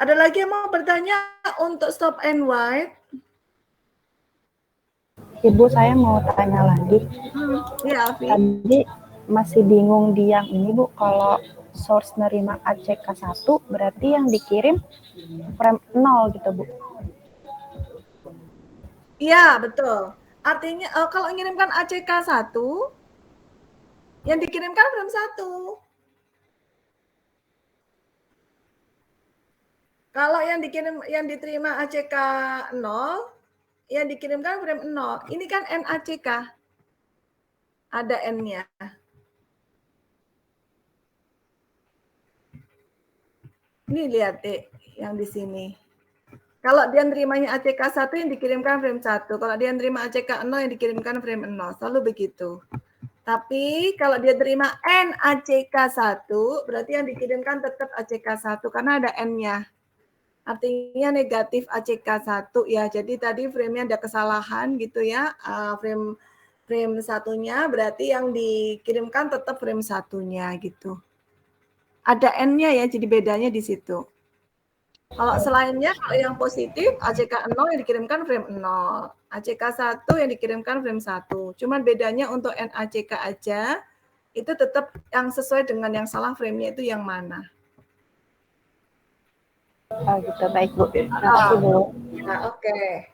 Speaker 1: Ada lagi yang mau bertanya untuk stop and wait?
Speaker 3: Ibu, saya mau tanya lagi.
Speaker 1: Iya, Alfi.
Speaker 3: Tadi masih bingung di yang ini, Bu. Kalau source nerima ACK1 berarti yang dikirim frame 0 gitu, Bu.
Speaker 1: Iya, betul. Artinya kalau mengirimkan ACK1 yang dikirimkan frame 1. Kalau yang diterima ACK 0, yang dikirimkan frame 0. Ini kan NACK. Ada N-nya. Ini lihat deh yang di sini. Kalau dia nerimanya ACK 1 yang dikirimkan frame 1. Kalau dia nerima ACK 0 yang dikirimkan frame 0. Selalu begitu. Tapi kalau dia terima NACK 1, berarti yang dikirimkan tetap ACK 1 karena ada N-nya. Artinya negatif ACK 1 ya. Jadi tadi frame-nya ada kesalahan gitu ya. Frame satunya berarti yang dikirimkan tetap frame satunya gitu. Ada N-nya ya, jadi bedanya di situ. Kalau selainnya, kalau yang positif, ACK 0 yang dikirimkan frame 0. ACK 1 yang dikirimkan frame 1. Cuman bedanya untuk NACK aja, itu tetap yang sesuai dengan yang salah frame-nya itu yang mana.
Speaker 3: Oh gitu, baik Bu. Terima kasih Bu.
Speaker 1: Nah, oke.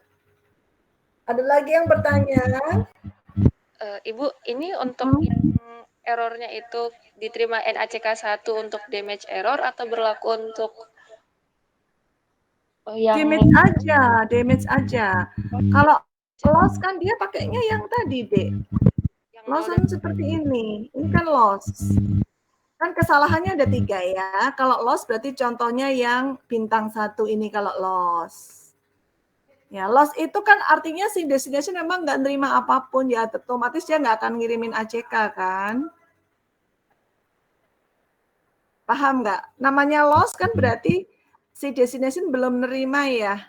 Speaker 1: Ada lagi yang bertanya?
Speaker 5: Ibu, ini untuk yang errornya itu diterima NACK 1 untuk damage error atau berlaku untuk yang
Speaker 1: Damage aja. Kalau loss kan dia pakainya yang tadi, Dek. Loss kan seperti ini. Ini kan loss. Kan kesalahannya ada 3 ya. Kalau loss berarti contohnya yang bintang 1 ini kalau loss. Ya, loss itu kan artinya si destination memang nggak nerima apapun ya, otomatis dia nggak akan ngirimin ACK kan. Paham nggak? Namanya loss kan berarti si destination belum nerima ya.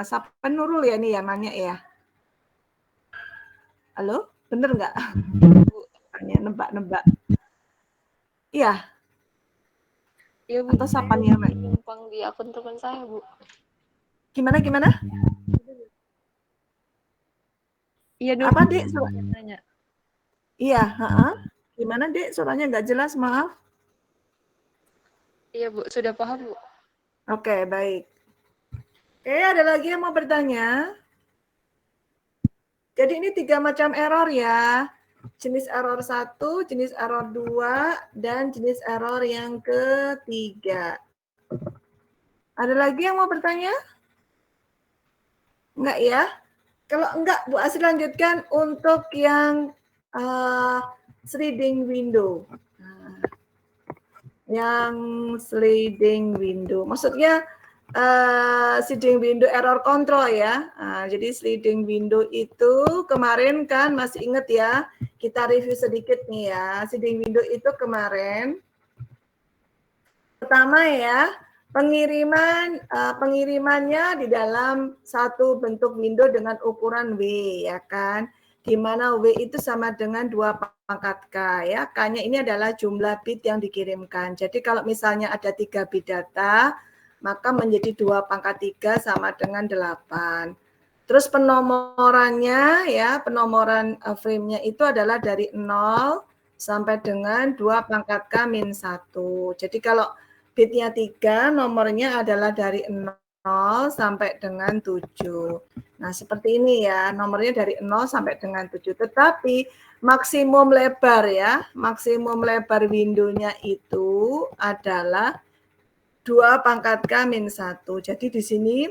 Speaker 1: Siapa Nurul ya nih yang nanya ya? Halo, bener nggak? Tanya nebak-nebak. Iya.
Speaker 5: Iya Bu.
Speaker 1: Atau siapa nih yang
Speaker 5: numpang di akun teman saya Bu.
Speaker 1: Gimana?
Speaker 5: Iya dulu.
Speaker 1: Apa Dek?
Speaker 5: Nanya.
Speaker 1: Iya, Gimana Dek? Suaranya nggak jelas, maaf.
Speaker 5: Iya Bu, sudah paham Bu.
Speaker 1: Oke, baik. Oke, ada lagi yang mau bertanya? Jadi ini 3 macam error ya. Jenis error 1, jenis error 2, dan jenis error yang ketiga. Ada lagi yang mau bertanya? Enggak ya? Kalau enggak, Bu Asri lanjutkan untuk yang sliding window. Yang sliding window. Maksudnya sliding window error control ya. Jadi sliding window itu kemarin kan masih ingat ya, kita review sedikit nih ya. Sliding window itu kemarin pertama ya, pengirimannya di dalam satu bentuk window dengan ukuran W ya kan. Di mana W itu sama dengan 2 pangkat K ya. K-nya ini adalah jumlah bit yang dikirimkan. Jadi kalau misalnya ada 3 bit data, maka menjadi 2 pangkat 3 sama dengan 8. Terus penomorannya ya, penomoran frame-nya itu adalah dari 0 sampai dengan 2 pangkat K min 1. Jadi kalau bitnya 3, nomornya adalah dari 0 sampai dengan 7. Nah, seperti ini ya, nomornya dari 0 sampai dengan 7. Tetapi maksimum lebar ya, maksimum lebar window-nya itu adalah 2 pangkat K min 1. Jadi di sini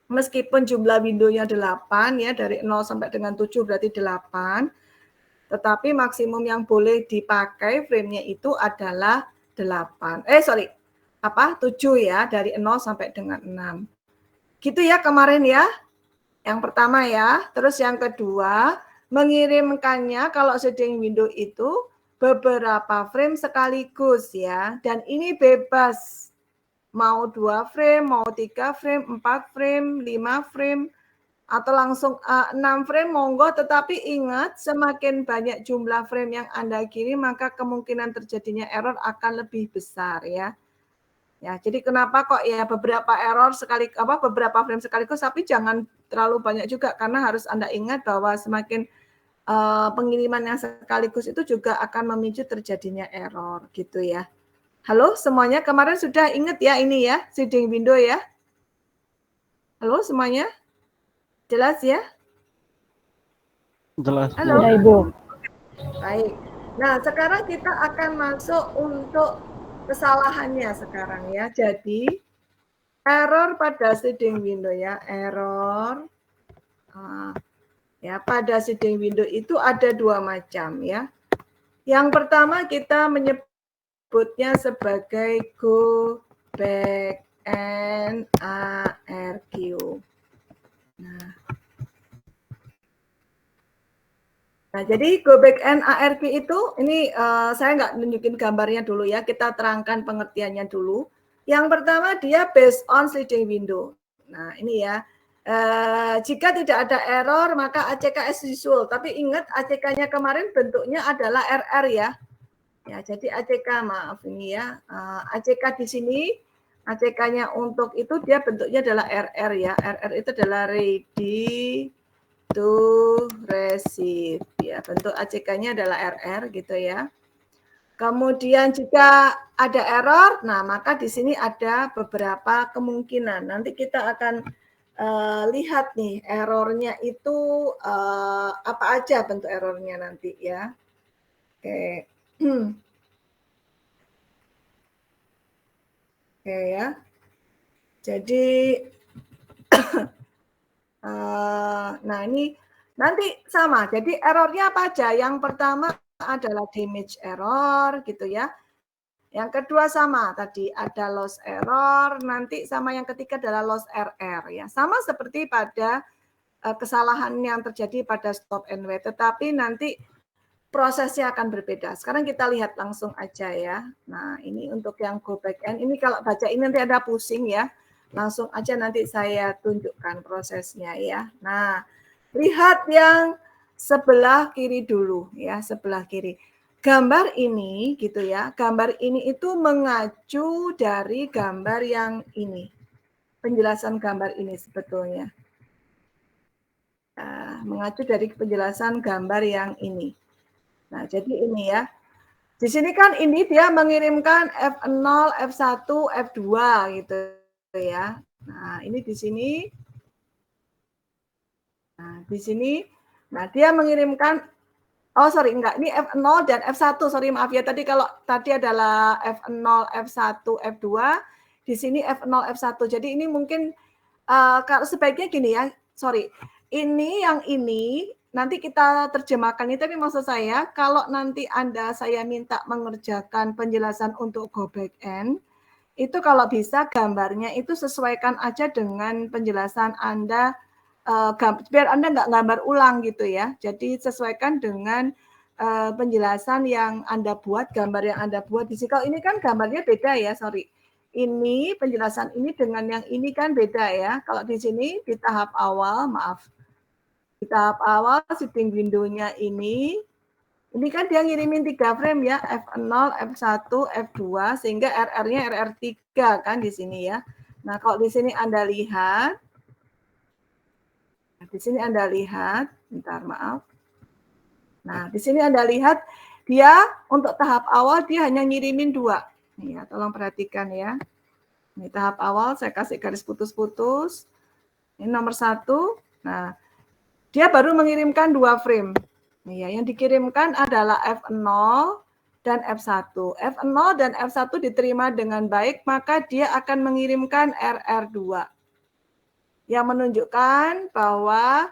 Speaker 1: meskipun jumlah window-nya 8 ya, dari 0 sampai dengan 7 berarti 8. Tetapi maksimum yang boleh dipakai frame-nya itu adalah 7 ya, dari 0 sampai dengan 6. Gitu ya kemarin ya. Yang pertama ya. Terus yang kedua, mengirimkannya kalau sliding window itu beberapa frame sekaligus ya. Dan ini bebas. Mau 2 frame, mau 3 frame, 4 frame, 5 frame, atau langsung 6 frame monggo, tetapi ingat semakin banyak jumlah frame yang Anda kirim maka kemungkinan terjadinya error akan lebih besar ya. Ya, jadi kenapa kok ya beberapa error beberapa frame sekaligus, tapi jangan terlalu banyak juga karena harus Anda ingat bahwa semakin pengiriman yang sekaligus itu juga akan memicu terjadinya error gitu ya. Halo semuanya, kemarin sudah ingat ya ini ya, seeding window ya. Halo semuanya? Jelas ya?
Speaker 2: Jelas.
Speaker 1: Halo.
Speaker 3: Sudah, Ibu.
Speaker 1: Baik. Nah, sekarang kita akan masuk untuk kesalahannya sekarang ya. Jadi, error pada seeding window ya. Error ya pada seeding window itu ada 2 macam ya. Yang pertama kita menyebutnya sebagai go back and ARQ. Nah, jadi go back and ARQ itu, ini saya nggak nunjukin gambarnya dulu ya, kita terangkan pengertiannya dulu. Yang pertama dia based on seeding window. Nah, ini ya, jika tidak ada error maka ACK as usual. Tapi ingat ACK-nya kemarin bentuknya adalah RR ya. Ya, jadi ACK maaf ini ya, ACK di sini, ACK-nya untuk itu dia bentuknya adalah RR ya. RR itu adalah ready to receive ya, bentuk ACK-nya adalah RR gitu ya. Kemudian jika ada error, nah maka di sini ada beberapa kemungkinan. Nanti kita akan lihat nih errornya itu apa aja bentuk errornya nanti ya. Oke. Oke ya. Jadi nah ini nanti sama, jadi errornya apa aja? Yang pertama adalah damage error gitu ya. Yang kedua sama, tadi ada loss error, nanti sama yang ketiga adalah loss RR ya. Sama seperti pada kesalahan yang terjadi pada stop and wait, tetapi nanti prosesnya akan berbeda. Sekarang kita lihat langsung aja ya. Nah ini untuk yang go back end, ini kalau baca ini nanti ada pusing ya. Langsung aja nanti saya tunjukkan prosesnya ya. Nah, lihat yang sebelah kiri dulu ya, sebelah kiri. Gambar ini gitu ya, gambar ini itu mengacu dari gambar yang ini. Penjelasan gambar ini sebetulnya. Mengacu dari penjelasan gambar yang ini. Nah, jadi ini ya. Di sini kan ini dia mengirimkan F0, F1, F2 gitu ya. Nah, ini di sini. Nah, di sini. Nah, dia mengirimkan ini F0 dan F1. Sorry, maaf ya. Tadi adalah F0, F1, F2. Di sini F0, F1. Jadi ini mungkin kalau sebaiknya gini ya. Sorry. Ini yang ini nanti kita terjemahkan ini, tapi maksud saya kalau nanti saya minta mengerjakan penjelasan untuk go back end, itu kalau bisa gambarnya itu sesuaikan aja dengan penjelasan Anda, biar Anda nggak gambar ulang gitu ya. Jadi sesuaikan dengan penjelasan yang Anda buat, gambar yang Anda buat di sini. Kalau ini kan gambarnya beda ya, sorry. Ini penjelasan ini dengan yang ini kan beda ya. Kalau di sini di tahap awal, maaf. Di tahap awal seeding window-nya ini kan dia ngirimin 3 frame ya, F0, F1, F2, sehingga RR-nya RR3 kan di sini ya. Nah, kalau di sini Anda lihat, bentar maaf. Nah, di sini Anda lihat, dia untuk tahap awal dia hanya ngirimin 2. Nih ya, tolong perhatikan ya. Ini tahap awal, saya kasih garis putus-putus. Ini nomor 1. Nah, dia baru mengirimkan 2 frame. Ya, yang dikirimkan adalah F0 dan F1. F0 dan F1 diterima dengan baik, maka dia akan mengirimkan RR2. Yang menunjukkan bahwa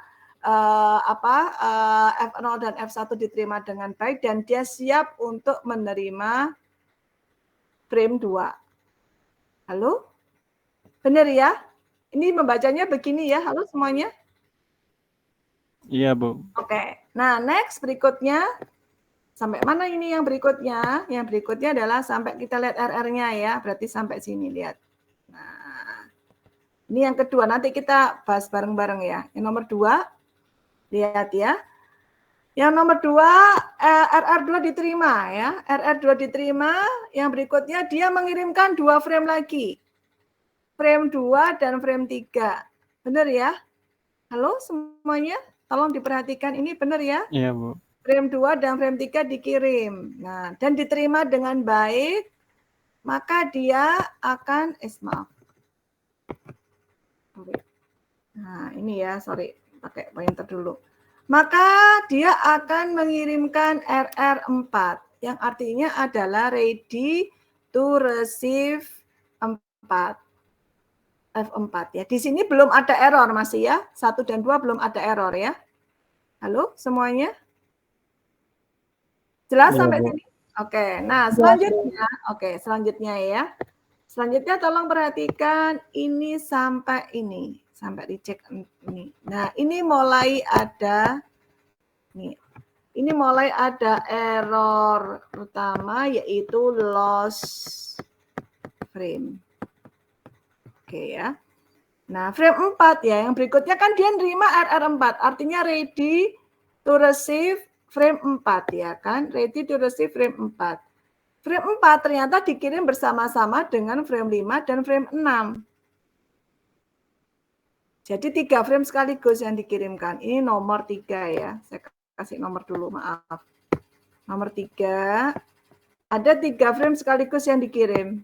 Speaker 1: F0 dan F1 diterima dengan baik dan dia siap untuk menerima frame 2. Halo? Benar ya? Ini membacanya begini ya. Halo semuanya?
Speaker 2: Iya, Bu.
Speaker 1: Oke. Nah, next berikutnya. Sampai mana ini yang berikutnya? Yang berikutnya adalah sampai kita lihat RR-nya ya. Berarti sampai sini, lihat. Nah, Ini yang kedua, nanti kita bahas bareng-bareng ya. Yang nomor 2, lihat ya. Yang nomor 2, RR2 diterima ya. RR2 diterima, yang berikutnya dia mengirimkan 2 frame lagi. Frame 2 dan frame 3. Benar ya? Halo semuanya? Tolong diperhatikan, ini benar ya?
Speaker 2: Iya, Bu.
Speaker 1: Frame 2 dan frame 3 dikirim. Nah, dan diterima dengan baik, maka dia akan, maaf. Nah, ini ya, sorry, pakai pointer dulu. Maka dia akan mengirimkan RR4, yang artinya adalah ready to receive 4. F4 ya. Di sini belum ada error masih ya. 1 dan 2 belum ada error ya. Halo semuanya? Jelas
Speaker 2: Iya,
Speaker 1: sampai
Speaker 2: Bu.
Speaker 1: sini? Oke, nah selanjutnya ya. Selanjutnya tolong perhatikan ini sampai dicek ini. Nah, ini mulai ada error utama yaitu loss frame. Oke ya. Nah, frame 4 ya, yang berikutnya kan dia nerima RR4, artinya ready to receive frame 4 ya kan, ready to receive frame 4. Frame 4 ternyata dikirim bersama-sama dengan frame 5 dan frame 6. Jadi 3 frame sekaligus yang dikirimkan. Ini nomor 3 ya. Saya kasih nomor dulu, maaf. Nomor 3. Ada 3 frame sekaligus yang dikirim.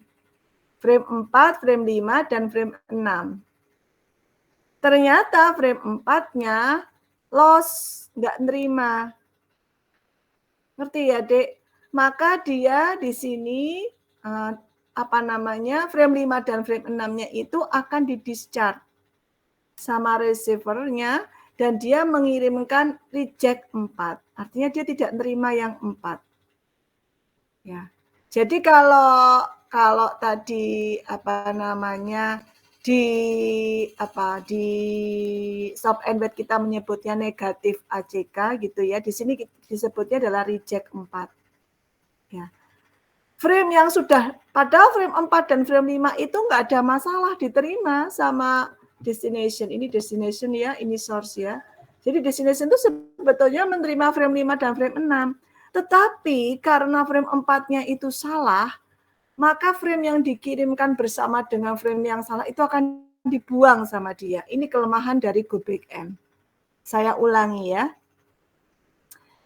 Speaker 1: Frame 4, frame 5, dan frame 6. Ternyata frame 4-nya loss, nggak nerima. Ngerti ya, Dek? Maka dia di sini frame 5 dan frame 6-nya itu akan di-discharge sama receiver-nya dan dia mengirimkan reject 4. Artinya dia tidak nerima yang 4. Ya. Jadi kalau tadi di soft and wet kita menyebutnya negatif ACK gitu ya. Di sini disebutnya adalah reject 4. Ya. Frame yang padahal frame 4 dan frame 5 itu nggak ada masalah diterima sama destination. Ini destination ya, ini source ya. Jadi destination itu sebetulnya menerima frame 5 dan frame 6. Tetapi karena frame 4-nya itu salah, maka frame yang dikirimkan bersama dengan frame yang salah itu akan dibuang sama dia. Ini kelemahan dari Go Backend. Saya ulangi ya.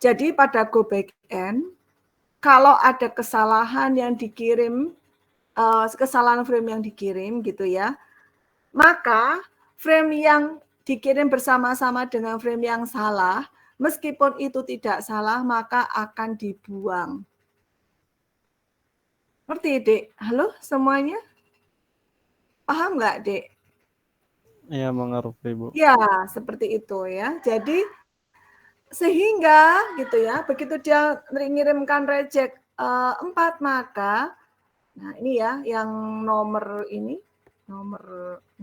Speaker 1: Jadi pada Go Backend, kalau ada kesalahan yang dikirim, kesalahan frame yang dikirim gitu ya, maka frame yang dikirim bersama-sama dengan frame yang salah, meskipun itu tidak salah, maka akan dibuang. Ngerti, Dek? Halo semuanya? Paham nggak, Dek?
Speaker 2: Iya, mengerti, Bu.
Speaker 1: Ya, seperti itu ya. Jadi sehingga gitu ya, begitu dia mengirimkan reject 4, maka nah ini ya yang nomor ini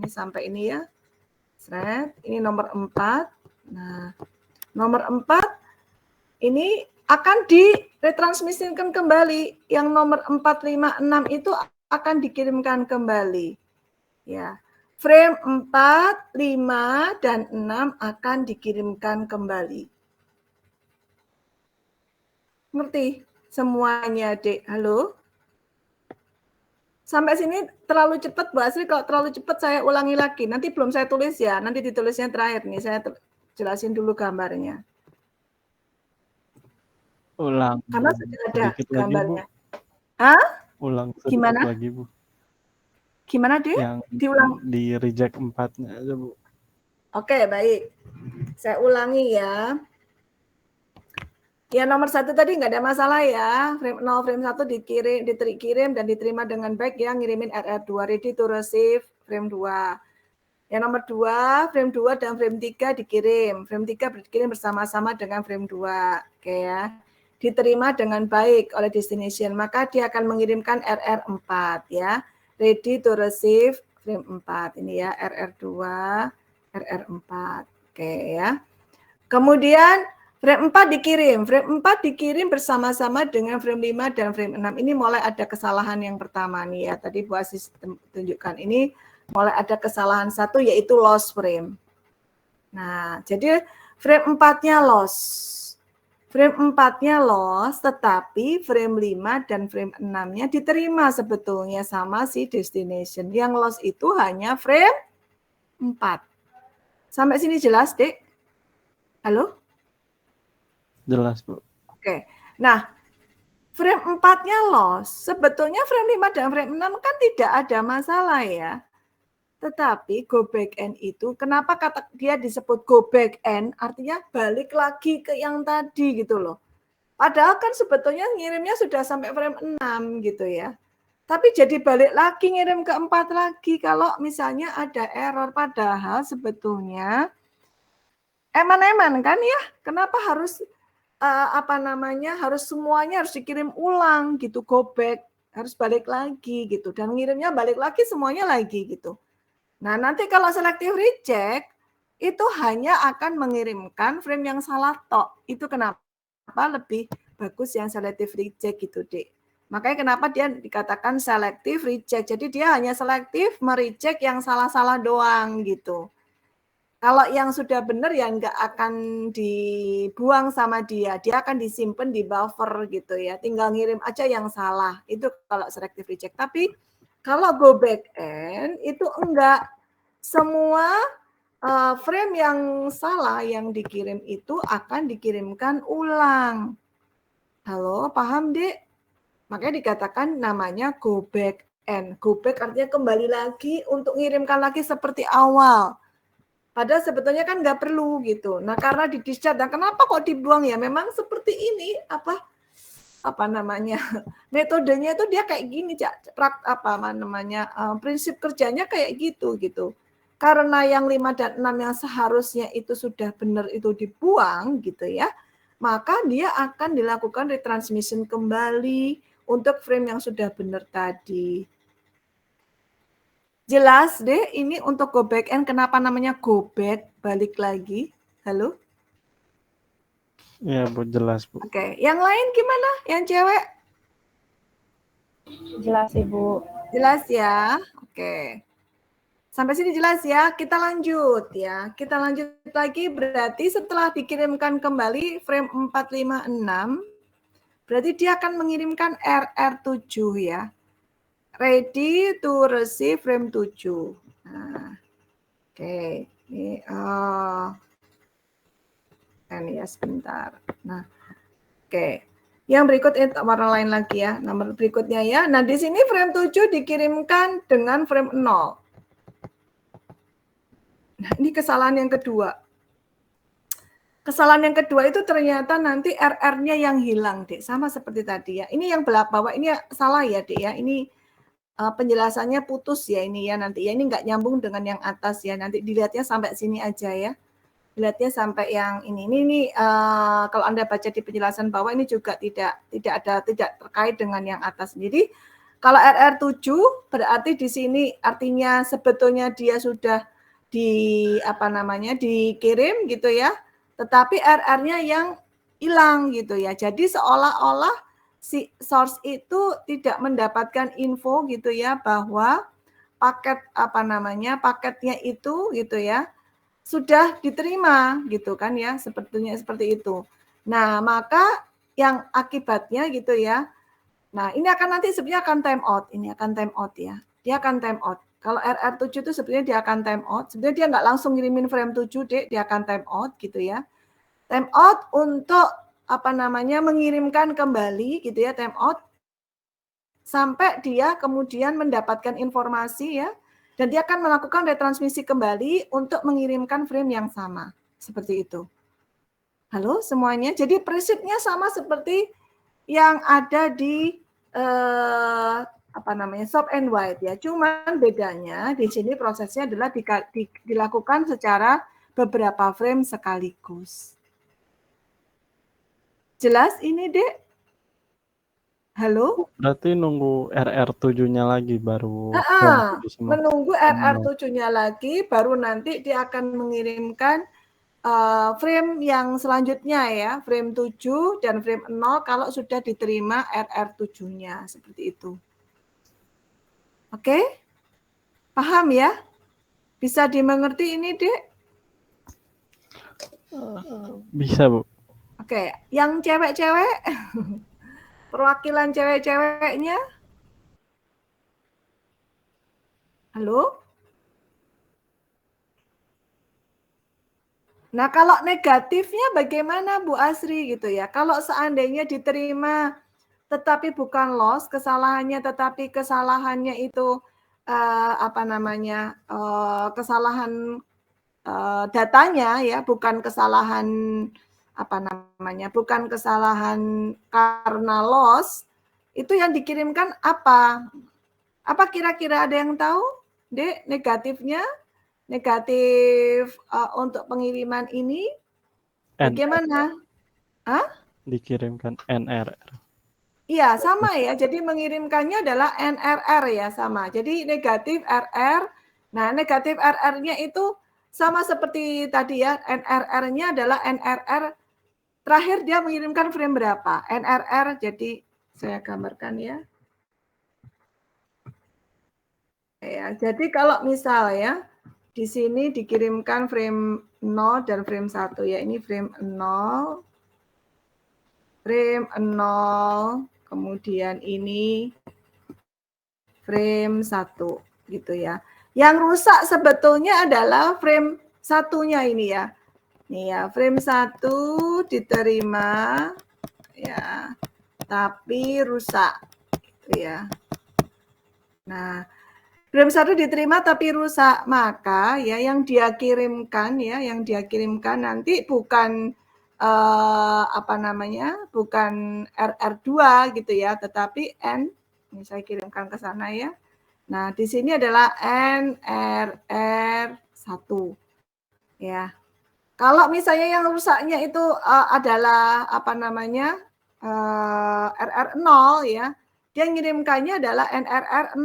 Speaker 1: sampai ini ya. Ini nomor 4. Nah, nomor 4 ini akan diretransmisikan kembali. Yang nomor 4, 5, 6 itu akan dikirimkan kembali. Ya. Frame 4, 5, dan 6 akan dikirimkan kembali. Ngerti semuanya, Dek? Halo? Sampai sini terlalu cepat, Bu Asri. Kalau terlalu cepat saya ulangi lagi. Nanti belum saya tulis ya. Nanti ditulisnya terakhir nih. Saya jelasin dulu gambarnya.
Speaker 2: Ulang.
Speaker 1: Karena sudah ada gambarnya.
Speaker 2: Lagi, Bu.
Speaker 1: Hah?
Speaker 2: Ulang
Speaker 1: Gimana?
Speaker 2: lagi, Bu.
Speaker 1: Gimana, Dek?
Speaker 2: Yang
Speaker 1: diulang.
Speaker 2: Di reject 4-nya aja, Bu.
Speaker 1: Oke, baik. Saya ulangi ya. Ya, nomor 1 tadi nggak ada masalah ya. Frame 0, frame 1 dikirim dan diterima dengan baik ya, ngirimin RR2, ready to receive frame 2. Yang nomor 2, frame 2 dan frame 3 dikirim. Frame 3 dikirim bersama-sama dengan frame 2. Oke ya. Diterima dengan baik oleh destination, maka dia akan mengirimkan RR4 ya. Ready to receive frame 4. Ini ya, RR2, RR4. Oke ya. Kemudian frame 4 dikirim. Frame 4 dikirim bersama-sama dengan frame 5 dan frame 6. Ini mulai ada kesalahan yang pertama nih ya. Tadi Bu Asis tunjukkan ini mulai ada kesalahan satu yaitu loss frame. Nah, jadi frame 4-nya loss. Frame 4-nya loss, tetapi frame 5 dan frame 6-nya diterima sebetulnya sama si destination. Yang loss itu hanya frame 4. Sampai sini jelas, Dek? Halo?
Speaker 2: Jelas, Bu.
Speaker 1: Oke. Nah, frame 4-nya loss, sebetulnya frame 5 dan frame 6 kan tidak ada masalah ya. Tetapi go back end itu, kenapa kata dia disebut go back end, artinya balik lagi ke yang tadi gitu loh. Padahal kan sebetulnya ngirimnya sudah sampai frame 6 gitu ya. Tapi jadi balik lagi ngirim ke 4 lagi kalau misalnya ada error. Padahal sebetulnya eman-eman kan ya, kenapa harus harus semuanya harus dikirim ulang gitu, go back, harus balik lagi gitu, dan ngirimnya balik lagi semuanya lagi gitu. Nah, nanti kalau selective reject itu hanya akan mengirimkan frame yang salah tok. Itu kenapa lebih bagus yang selective reject gitu, Dek. Makanya kenapa dia dikatakan selective reject. Jadi dia hanya selektif mereject yang salah-salah doang gitu. Kalau yang sudah benar ya nggak akan dibuang sama dia. Dia akan disimpan di buffer gitu ya. Tinggal ngirim aja yang salah. Itu kalau selective reject. Tapi kalau go back end itu enggak. Semua frame yang salah yang dikirim itu akan dikirimkan ulang. Halo, paham, Dek? Makanya dikatakan namanya go back end. Go back artinya kembali lagi untuk ngirimkan lagi seperti awal. Padahal sebetulnya kan nggak perlu gitu. Nah, karena di discharge, nah kenapa kok dibuang ya? Memang seperti ini metodenya itu dia kayak gini, prinsip kerjanya kayak gitu. Karena yang 5 dan 6 yang seharusnya itu sudah benar itu dibuang gitu ya, maka dia akan dilakukan retransmission kembali untuk frame yang sudah benar tadi. Jelas deh ini untuk go back end kenapa namanya go back, balik lagi. Halo?
Speaker 2: Ya, Bu, jelas, Bu.
Speaker 1: Oke, yang lain gimana? Yang cewek?
Speaker 3: Jelas, Ibu.
Speaker 1: Jelas ya? Oke. Sampai sini jelas ya? Kita lanjut ya. Kita lanjut lagi berarti setelah dikirimkan kembali frame 456, berarti dia akan mengirimkan RR7 ya. Ready to receive frame 7. Nah, oke. Ini ya sebentar. Nah, oke. Yang berikut ini warna lain lagi ya. Nomor berikutnya ya. Nah, di sini frame 7 dikirimkan dengan frame 0. Nah, ini kesalahan yang kedua. Kesalahan yang kedua itu ternyata nanti RR-nya yang hilang, Dek. Sama seperti tadi ya. Ini yang bawah ini salah ya, Dek ya. Ini penjelasannya putus ya ini ya nanti ya. Ini nggak nyambung dengan yang atas ya. Nanti dilihatnya sampai sini aja ya. Dilihatnya sampai yang ini kalau Anda baca di penjelasan bawah ini juga tidak terkait dengan yang atas. Jadi kalau RR7 berarti di sini artinya sebetulnya dia sudah dikirim gitu ya. Tetapi RR-nya yang hilang gitu ya. Jadi seolah-olah si source itu tidak mendapatkan info gitu ya bahwa paketnya itu gitu ya sudah diterima gitu kan ya, sepertinya seperti itu. Nah, maka yang akibatnya gitu ya. Nah, ini akan nanti sebenarnya akan time out, ini akan time out ya. Dia akan time out. Kalau RR7 itu sebenarnya dia akan time out. Sebenarnya dia nggak langsung ngirimin frame 7, Dek, dia akan time out gitu ya. Time out untuk mengirimkan kembali gitu ya, time out sampai dia kemudian mendapatkan informasi ya. Dan dia akan melakukan retransmisi kembali untuk mengirimkan frame yang sama. Seperti itu. Halo semuanya. Jadi prinsipnya sama seperti yang ada di soft and white ya. Cuman bedanya di sini prosesnya adalah dilakukan secara beberapa frame sekaligus. Jelas ini, Dek? Halo?
Speaker 2: Berarti nunggu RR7-nya lagi baru
Speaker 1: menunggu RR7-nya lagi baru nanti dia akan mengirimkan frame yang selanjutnya ya, frame 7 dan frame 0 kalau sudah diterima RR7-nya seperti itu. Oke? Paham ya? Bisa dimengerti ini, Dek?
Speaker 2: Bisa, Bu.
Speaker 1: Oke, yang cewek-cewek, perwakilan cewek-ceweknya. Halo? Nah, kalau negatifnya bagaimana Bu Asri gitu ya? Kalau seandainya diterima tetapi bukan loss, kesalahannya tetapi kesalahannya itu kesalahan datanya ya, bukan kesalahan bukan kesalahan karena loss, itu yang dikirimkan apa? Apa kira-kira ada yang tahu? Dek, negatifnya? Negatif untuk pengiriman ini bagaimana?
Speaker 2: Dikirimkan NRR.
Speaker 1: Iya, sama ya. Jadi mengirimkannya adalah NRR ya, sama. Jadi negatif RR. Nah, negatif RR-nya itu sama seperti tadi ya. NRR-nya adalah NRR terakhir dia mengirimkan frame berapa? NRR, jadi saya gambarkan ya. Ya, jadi kalau misal ya, di sini dikirimkan frame 0 dan frame 1 ya. Ini frame 0. Frame 0, kemudian ini frame 1 gitu ya. Yang rusak sebetulnya adalah frame satunya ini ya. Nih ya, frame 1 diterima ya, tapi rusak gitu ya. Nah, frame 1 diterima tapi rusak, maka ya yang dia kirimkan nanti bukan bukan RR2 gitu ya, tetapi N, ini saya kirimkan ke sana ya. Nah, di sini adalah NRR1 ya. Kalau misalnya yang rusaknya itu adalah RR0 ya, dia ngirimkannya adalah NRR0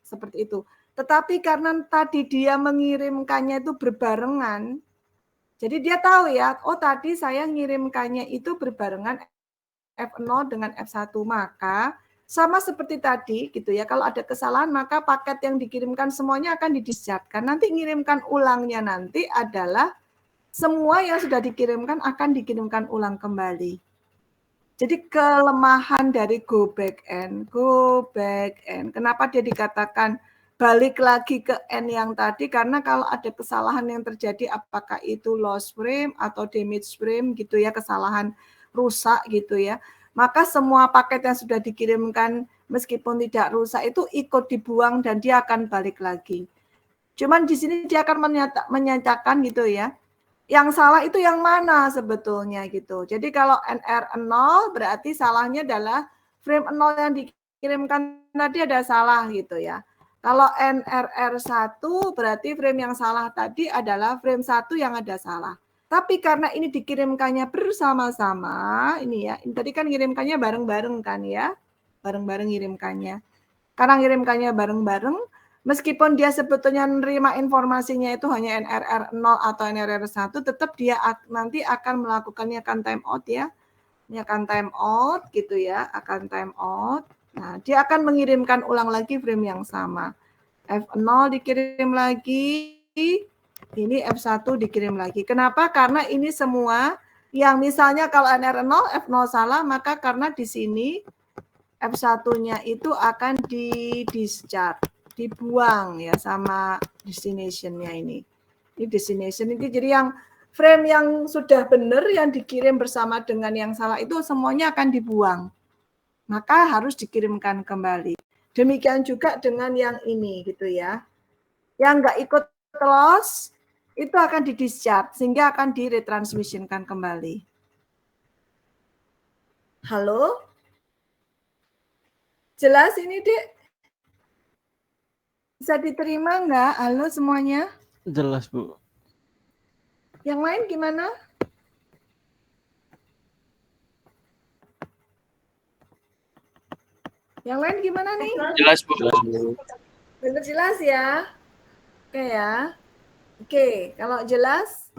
Speaker 1: seperti itu. Tetapi karena tadi dia mengirimkannya itu berbarengan, jadi dia tahu ya, oh tadi saya ngirimkannya itu berbarengan F0 dengan F1, maka sama seperti tadi gitu ya, kalau ada kesalahan maka paket yang dikirimkan semuanya akan didischarge-kan. Nanti ngirimkan ulangnya nanti adalah semua yang sudah dikirimkan akan dikirimkan ulang kembali. Jadi kelemahan dari go back end. Kenapa dia dikatakan balik lagi ke N yang tadi? Karena kalau ada kesalahan yang terjadi, apakah itu loss frame atau damage frame gitu ya, kesalahan rusak gitu ya, maka semua paket yang sudah dikirimkan meskipun tidak rusak itu ikut dibuang dan dia akan balik lagi. Cuman di sini dia akan menyatakan gitu ya, yang salah itu yang mana sebetulnya gitu. Jadi kalau NR0 berarti salahnya adalah frame 0 yang dikirimkan tadi ada salah gitu ya. Kalau NRR1 berarti frame yang salah tadi adalah frame 1 yang ada salah. Tapi karena ini dikirimkannya bersama-sama, ini ya, ini tadi kan ngirimkannya bareng-bareng kan ya, bareng-bareng ngirimkannya. Karena ngirimkannya bareng-bareng, meskipun dia sebetulnya menerima informasinya itu hanya NRR0 atau NRR1, tetap dia nanti akan melakukannya akan time out ya. Ini akan time out gitu ya, akan time out. Nah, dia akan mengirimkan ulang lagi frame yang sama. F0 dikirim lagi, ini F1 dikirim lagi. Kenapa? Karena ini semua yang misalnya kalau NR0, F0 salah, maka karena di sini F1-nya itu akan di-discharge, dibuang ya sama destination-nya ini. Ini destination ini jadi yang frame yang sudah benar yang dikirim bersama dengan yang salah itu semuanya akan dibuang. Maka harus dikirimkan kembali. Demikian juga dengan yang ini gitu ya. Yang nggak ikut loss itu akan di-discharge sehingga akan diretransmissionkan kembali. Halo? Jelas ini, Dek? Bisa diterima nggak? Halo semuanya?
Speaker 2: Jelas, Bu.
Speaker 1: Yang lain gimana? Yang lain gimana nih?
Speaker 4: Jelas, Bu.
Speaker 1: Benar jelas ya? Oke ya. Oke, kalau jelas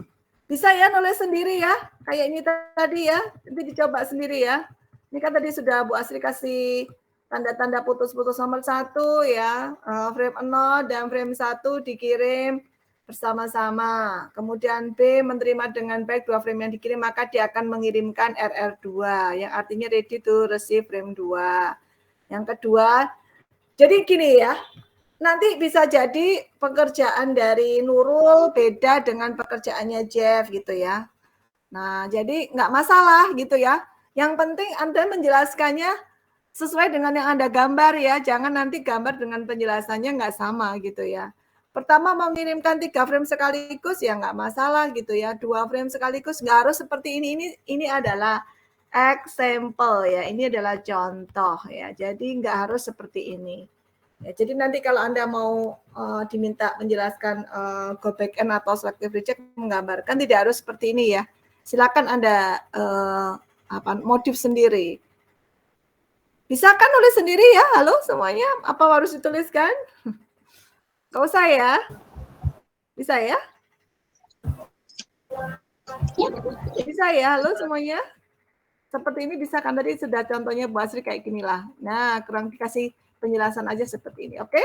Speaker 1: bisa ya nulis sendiri ya. Kayak ini tadi ya. Nanti dicoba sendiri ya. Ini kan tadi sudah Bu Asri kasih tanda-tanda putus-putus nomor 1 ya, frame 0 dan frame 1 dikirim bersama-sama. Kemudian B menerima dengan baik 2 frame yang dikirim, maka dia akan mengirimkan RR2 yang artinya ready to receive frame 2. Yang kedua, jadi gini ya, nanti bisa jadi pekerjaan dari Nurul beda dengan pekerjaannya Jeff gitu ya. Nah, jadi nggak masalah gitu ya. Yang penting Anda menjelaskannya sesuai dengan yang Anda gambar ya. Jangan nanti gambar dengan penjelasannya nggak sama gitu ya. Pertama mengirimkan 3 frame sekaligus ya nggak masalah gitu ya. 2 frame sekaligus nggak harus seperti ini. Ini adalah example ya. Ini adalah contoh ya. Jadi nggak harus seperti ini. Ya, jadi nanti kalau Anda mau diminta menjelaskan go back end atau selective reject menggambarkan tidak harus seperti ini ya. Silakan Anda modif sendiri. Bisa kan nulis sendiri ya? Halo semuanya, apa harus dituliskan? Gak usah ya? Bisa ya? Bisa ya? Halo semuanya? Seperti ini bisa kan? Tadi sudah contohnya Bu Asri kayak gini lah. Nah, kurang dikasih penjelasan aja seperti ini, oke?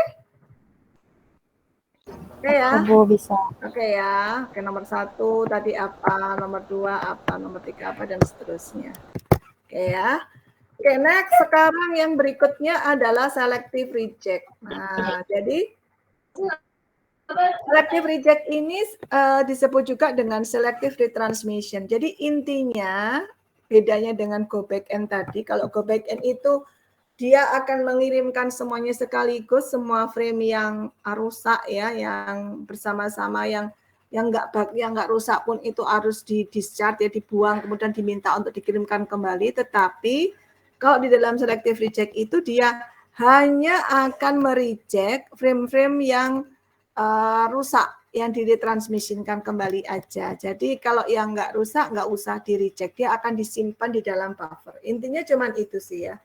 Speaker 1: Oke ya?
Speaker 3: Bu bisa.
Speaker 1: Oke ya. Oke, nomor 1 tadi apa, nomor 2 apa, nomor 3 apa, dan seterusnya. Oke ya. Oke, next. Sekarang yang berikutnya adalah selective reject. Nah, jadi selective reject ini disebut juga dengan selective retransmission. Jadi intinya bedanya dengan go back end tadi, kalau go back end itu dia akan mengirimkan semuanya sekaligus, semua frame yang rusak ya, yang bersama-sama yang nggak rusak pun itu harus di discharge ya, dibuang kemudian diminta untuk dikirimkan kembali. Tetapi kalau di dalam selective reject itu dia hanya akan mereject frame-frame yang rusak, yang diretransmissionkan kembali aja. Jadi kalau yang nggak rusak nggak usah di reject, dia akan disimpan di dalam buffer. Intinya cuman itu sih ya.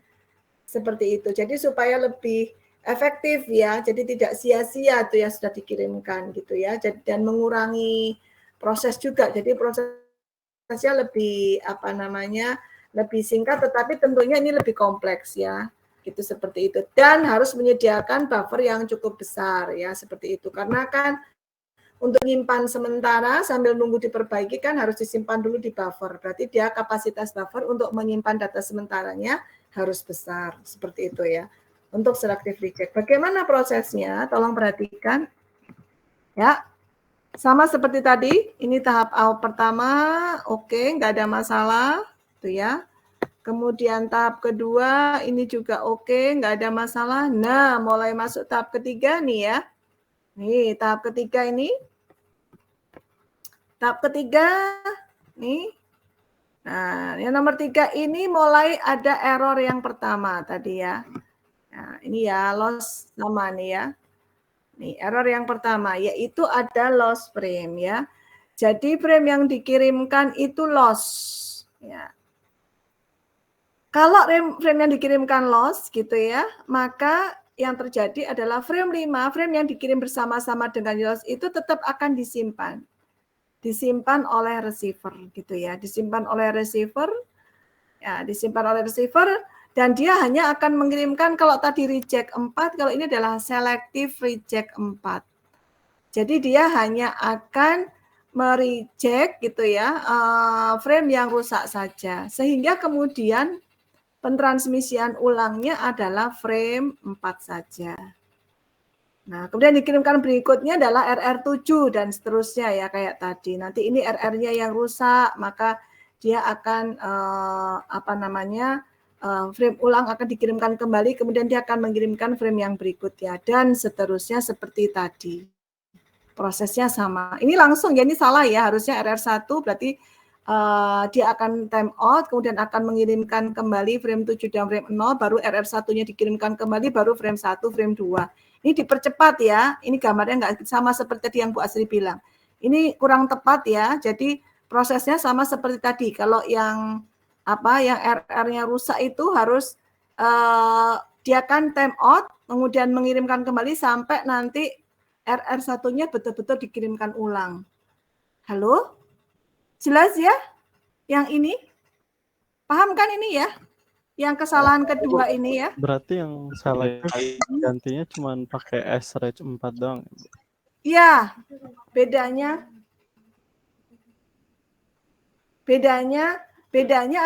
Speaker 1: Seperti itu. Jadi supaya lebih efektif ya. Jadi tidak sia-sia tuh yang sudah dikirimkan gitu ya. Dan mengurangi proses juga. Jadi prosesnya lebih lebih singkat, tetapi tentunya ini lebih kompleks ya. Gitu seperti itu. Dan harus menyediakan buffer yang cukup besar ya, seperti itu. Karena kan untuk menyimpan sementara sambil nunggu diperbaiki kan harus disimpan dulu di buffer. Berarti dia kapasitas buffer untuk menyimpan data sementaranya harus besar, seperti itu ya. Untuk selective reject. Bagaimana prosesnya? Tolong perhatikan. Ya. Sama seperti tadi, ini tahap awal pertama, oke, nggak ada masalah, tuh ya. Kemudian tahap kedua, ini juga oke, nggak ada masalah. Nah, mulai masuk tahap ketiga nih ya. Nih, tahap ketiga ini. Tahap ketiga, nih. Nah, yang nomor 3 ini mulai ada error yang pertama tadi ya. Nah, ini ya, loss sama nih ya. Nih, error yang pertama, yaitu ada loss frame ya. Jadi frame yang dikirimkan itu loss. Ya. Kalau frame yang dikirimkan loss gitu ya, maka yang terjadi adalah frame 5, frame yang dikirim bersama-sama dengan loss itu tetap akan disimpan. Disimpan oleh receiver gitu ya, disimpan oleh receiver dan dia hanya akan mengirimkan, kalau tadi reject 4, kalau ini adalah selective reject 4. Jadi dia hanya akan mereject gitu ya frame yang rusak saja, sehingga kemudian pentransmisian ulangnya adalah frame 4 saja. Nah, kemudian dikirimkan berikutnya adalah RR7 dan seterusnya ya, kayak tadi. Nanti ini RR-nya yang rusak, maka dia akan frame ulang akan dikirimkan kembali, kemudian dia akan mengirimkan frame yang berikutnya dan seterusnya seperti tadi. Prosesnya sama. Ini langsung ya, ini salah ya, harusnya RR1 berarti dia akan time out, kemudian akan mengirimkan kembali frame 7 dan frame 0, baru RR1-nya dikirimkan kembali, baru frame 1, frame 2. Ini dipercepat ya, ini gambarnya nggak sama seperti tadi yang Bu Asri bilang. Ini kurang tepat ya, jadi prosesnya sama seperti tadi. Kalau yang RR-nya rusak itu harus dia kan time out, kemudian mengirimkan kembali sampai nanti RR1-nya betul-betul dikirimkan ulang. Halo? Jelas ya? Yang ini? Paham kan ini ya? Yang kesalahan kedua ini ya.
Speaker 2: Berarti yang salah itu gantinya cuma pakai sreg 4 doang.
Speaker 1: Ya, bedanya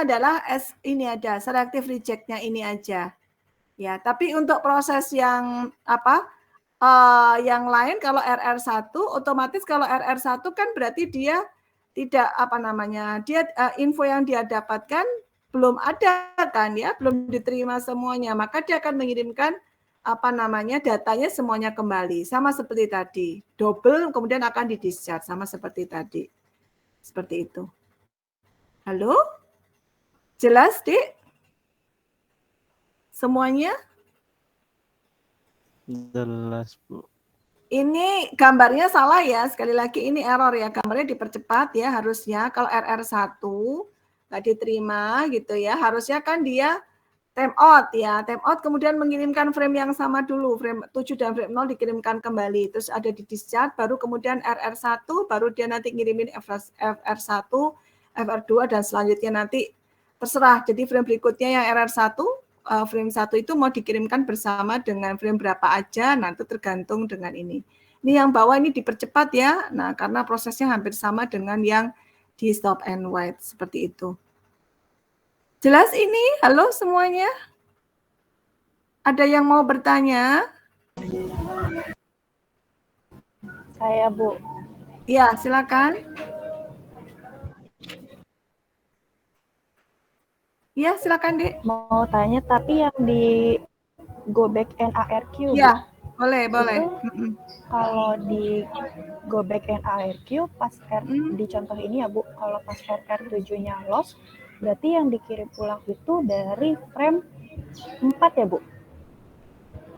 Speaker 1: adalah ini ada selective reject-nya ini aja. Ya, tapi untuk proses yang yang lain kalau RR1 otomatis kalau RR1 kan berarti dia tidak dia info yang dia dapatkan belum ada kan ya, belum diterima semuanya, maka dia akan mengirimkan datanya semuanya kembali sama seperti tadi, double kemudian akan di-discharge sama seperti tadi. Seperti itu. Halo? Jelas, Dik? Semuanya?
Speaker 2: Jelas, Bu.
Speaker 1: Ini gambarnya salah ya, sekali lagi ini error ya, gambarnya dipercepat ya harusnya. Kalau RR1 nggak diterima gitu ya, harusnya kan dia time out ya, time out kemudian mengirimkan frame yang sama dulu, frame 7 dan frame 0 dikirimkan kembali, terus ada di discharge, baru kemudian RR1, baru dia nanti ngirimin FR1, FR2 dan selanjutnya nanti terserah. Jadi frame berikutnya yang RR1, frame 1 itu mau dikirimkan bersama dengan frame berapa aja, nanti tergantung dengan ini. Ini yang bawah ini dipercepat ya, nah karena prosesnya hampir sama dengan yang di stop and wait, seperti itu. Jelas ini? Halo semuanya? Ada yang mau bertanya?
Speaker 3: Saya, Bu.
Speaker 1: Ya, silakan. Ya, silakan, Dek.
Speaker 3: Mau tanya, tapi yang di go back and ARQ,
Speaker 1: Ya,
Speaker 3: Bu,
Speaker 1: boleh.
Speaker 3: itu kalau di go back and ARQ pas di contoh ini ya, Bu, kalau pas RR7-nya loss, berarti yang dikirim pulang itu dari frame 4 ya, Bu?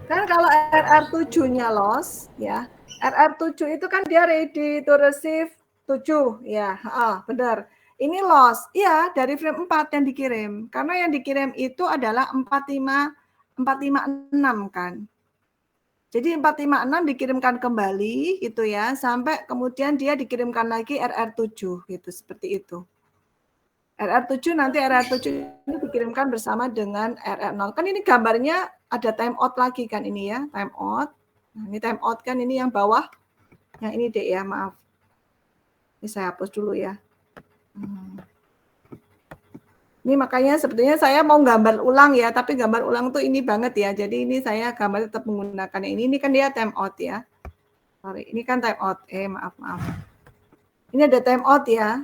Speaker 3: Kan
Speaker 1: kalau RR7-nya loss, ya, RR7 itu kan dia ready to receive 7, ya, benar. Ini loss, iya dari frame 4 yang dikirim, karena yang dikirim itu adalah 456 kan. Jadi 456 dikirimkan kembali gitu ya, sampai kemudian dia dikirimkan lagi RR7 gitu, seperti itu. RR7 nanti RR7 ini dikirimkan bersama dengan RR0. Kan ini gambarnya ada time out lagi kan ini ya, time out. Nah, ini time out kan ini yang bawah. Yang ini Dek ya, maaf. Ini saya hapus dulu ya. Ini makanya sebetulnya saya mau gambar ulang ya, tapi gambar ulang tuh ini banget ya. Jadi ini saya gambar tetap menggunakan ini. Ini kan dia time out ya. Sorry, ini kan time out. Maaf. Ini ada time out ya.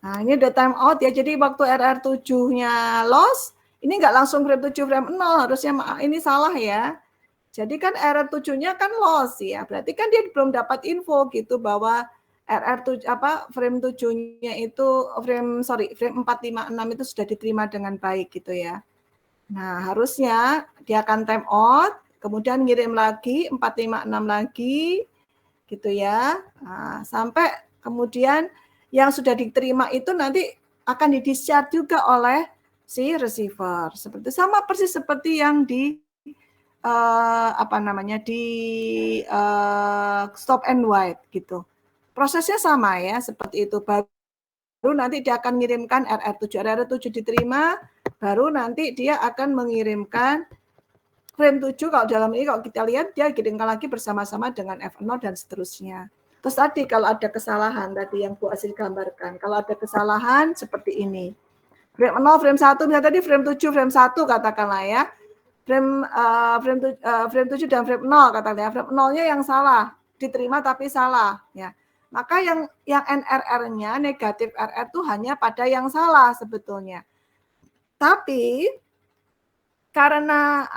Speaker 1: Nah, ini ada time out ya. Jadi waktu RR7-nya loss, ini nggak langsung frame 7 frame 0, harusnya ini salah ya. Jadi kan RR7-nya kan loss ya. Berarti kan dia belum dapat info gitu bahwa RR7 frame 7-nya itu frame 456 itu sudah diterima dengan baik gitu ya. Nah, harusnya dia akan time out, kemudian ngirim lagi 456 lagi gitu ya. Nah, sampai kemudian yang sudah diterima itu nanti akan di-discharge juga oleh si receiver. Sama persis seperti yang di di stop and wait gitu. Prosesnya sama ya, seperti itu. Baru nanti dia akan mengirimkan RR7 diterima, baru nanti dia akan mengirimkan frame 7. Kalau dalam ini kalau kita lihat dia kirimkan lagi bersama-sama dengan F0 dan seterusnya. Terus tadi kalau ada kesalahan tadi yang Bu Asil gambarkan, kalau ada kesalahan seperti ini. Frame 0, frame 1, misalnya tadi frame 7, frame 1 katakanlah ya. Frame 7 dan frame 0 katakanlah ya. Frame 0-nya yang salah, diterima tapi salah ya. Maka yang NRR-nya negatif RR itu hanya pada yang salah sebetulnya. Tapi karena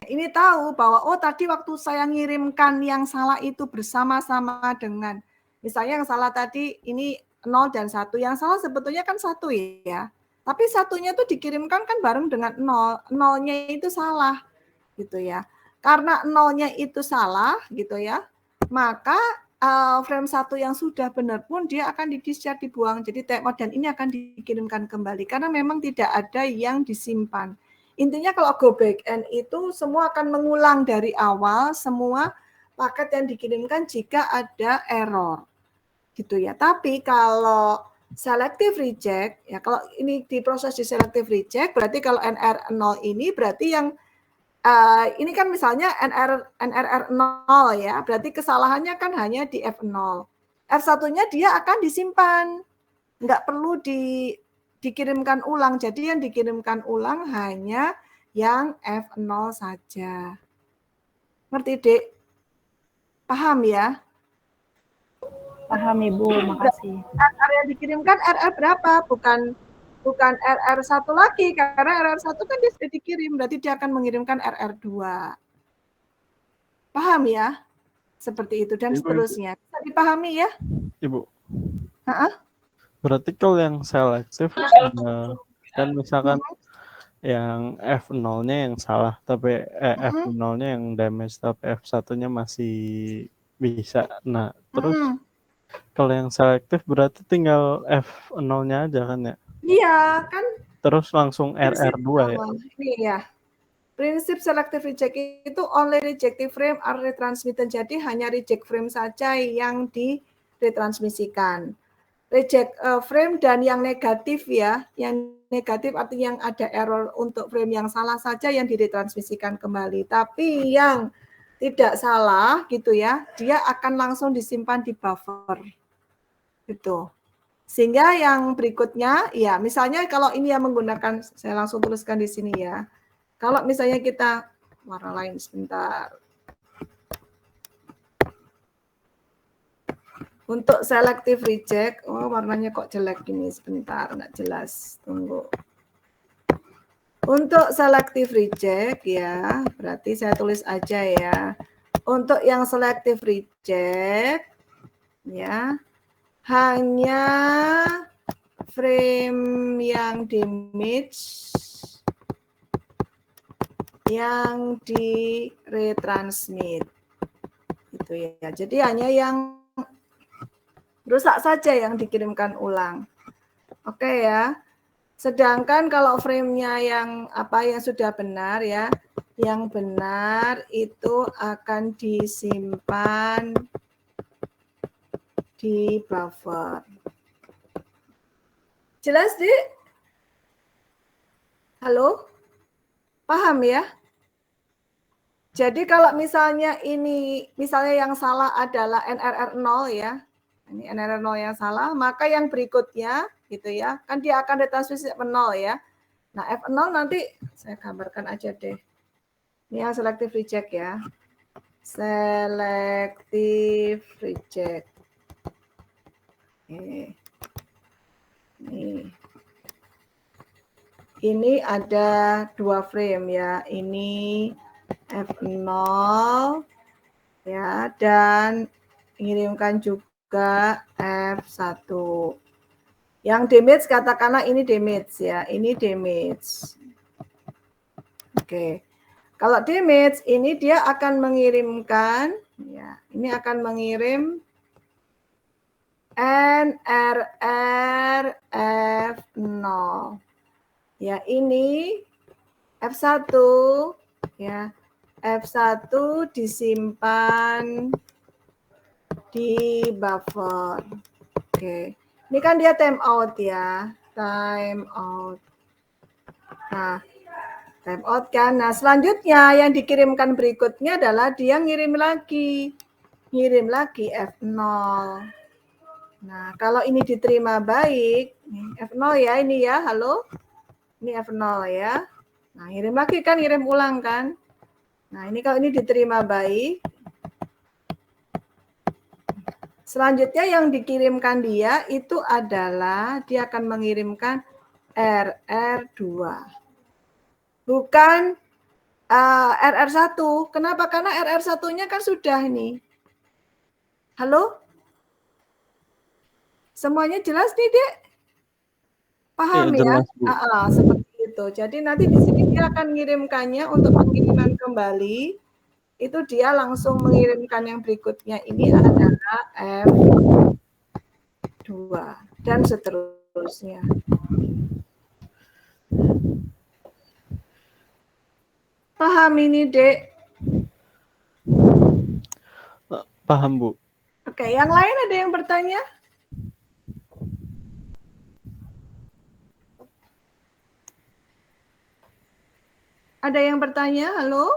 Speaker 1: ini tahu bahwa tadi waktu saya ngirimkan yang salah itu bersama-sama dengan misalnya yang salah tadi ini 0 dan 1, yang salah sebetulnya kan 1 ya. Tapi satunya itu dikirimkan kan bareng dengan 0. 0-nya itu salah gitu ya. Karena 0-nya itu salah gitu ya. Maka frame 1 yang sudah benar pun dia akan di-discharge, dibuang. Jadi time out dan ini akan dikirimkan kembali karena memang tidak ada yang disimpan. Intinya kalau go back end itu semua akan mengulang dari awal semua paket yang dikirimkan jika ada error. Gitu ya. Tapi kalau selective reject, ya kalau ini diproses di selective reject, berarti kalau NR0 ini berarti yang ini kan misalnya NRR0 ya, berarti kesalahannya kan hanya di F0. F1-nya dia akan disimpan, nggak perlu dikirimkan ulang. Jadi yang dikirimkan ulang hanya yang F0 saja. Ngerti, Dek? Paham ya?
Speaker 3: Paham Ibu, makasih.
Speaker 1: RR yang dikirimkan RR berapa? Bukan RR1 lagi, karena RR1 kan dia sudah dikirim, berarti dia akan mengirimkan RR2. Paham ya? Seperti itu dan seterusnya. Bisa dipahami ya?
Speaker 2: Ibu.
Speaker 1: Ha-ha?
Speaker 2: Berarti kalau yang selektif kan misalkan yang F0-nya yang salah, tapi F0-nya yang damage, tapi F1-nya masih bisa. Nah, terus kalau yang selektif berarti tinggal F0-nya aja kan ya?
Speaker 1: Iya, kan.
Speaker 2: Terus langsung RR2 ya?
Speaker 1: Ini ya. Prinsip selective reject itu only rejected frame are retransmitted. Jadi hanya reject frame saja yang diretransmisikan. Reject frame dan yang negatif ya, yang negatif artinya yang ada error untuk frame yang salah saja yang diretransmisikan kembali. Tapi yang tidak salah gitu ya, dia akan langsung disimpan di buffer. Gitu. Sehingga yang berikutnya, ya misalnya kalau ini yang menggunakan, saya langsung tuliskan di sini ya. Kalau misalnya kita, warna lain sebentar. Untuk selective reject, oh warnanya kok jelek gini, sebentar, nggak jelas, tunggu. Untuk selective reject ya, berarti saya tulis aja ya. Untuk yang selective reject, ya, hanya frame yang damage yang diretransmit itu ya. Jadi hanya yang rusak saja yang dikirimkan ulang. Oke ya. Sedangkan kalau frame-nya yang sudah benar ya, yang benar itu akan disimpan di buffer. Jelas, Dik? Halo? Paham ya? Jadi kalau misalnya yang salah adalah NRR0 ya, ini NRR0 yang salah, maka yang berikutnya gitu ya, kan dia akan retransmisi F0 ya. Nah F0 nanti saya gambarkan aja deh. Ini yang selective reject ya. Selective reject. Oke. Ini ada 2 frame ya. Ini F0 ya, dan mengirimkan juga F1. Yang damage katakanlah ini damage ya, ini damage. Oke. Kalau damage ini dia akan mengirimkan ya, ini akan mengirim NRR F0. Ya, ini F1 ya. F1 disimpan di buffer. Oke. Ini kan dia timeout ya. Timeout. Nah, timeout kan. Nah, selanjutnya yang dikirimkan berikutnya adalah dia ngirim lagi F0. Nah, kalau ini diterima baik, F0 ya ini ya, halo. Ini F0 ya. Nah, ngirim lagi kan, ngirim ulang kan. Nah, ini kalau ini diterima baik. Selanjutnya yang dikirimkan dia itu adalah dia akan mengirimkan RR2. Bukan RR1. Kenapa? Karena RR1-nya kan sudah ini. Halo? Semuanya jelas nih, Dek? Paham ya? Seperti itu. Jadi nanti di sini dia akan mengirimkannya untuk pengiriman kembali. Itu dia langsung mengirimkan yang berikutnya ini adalah F2 dan seterusnya. Paham ini, Dek?
Speaker 2: Paham, Bu.
Speaker 1: Oke, yang lain ada yang bertanya? Ada yang bertanya? Halo?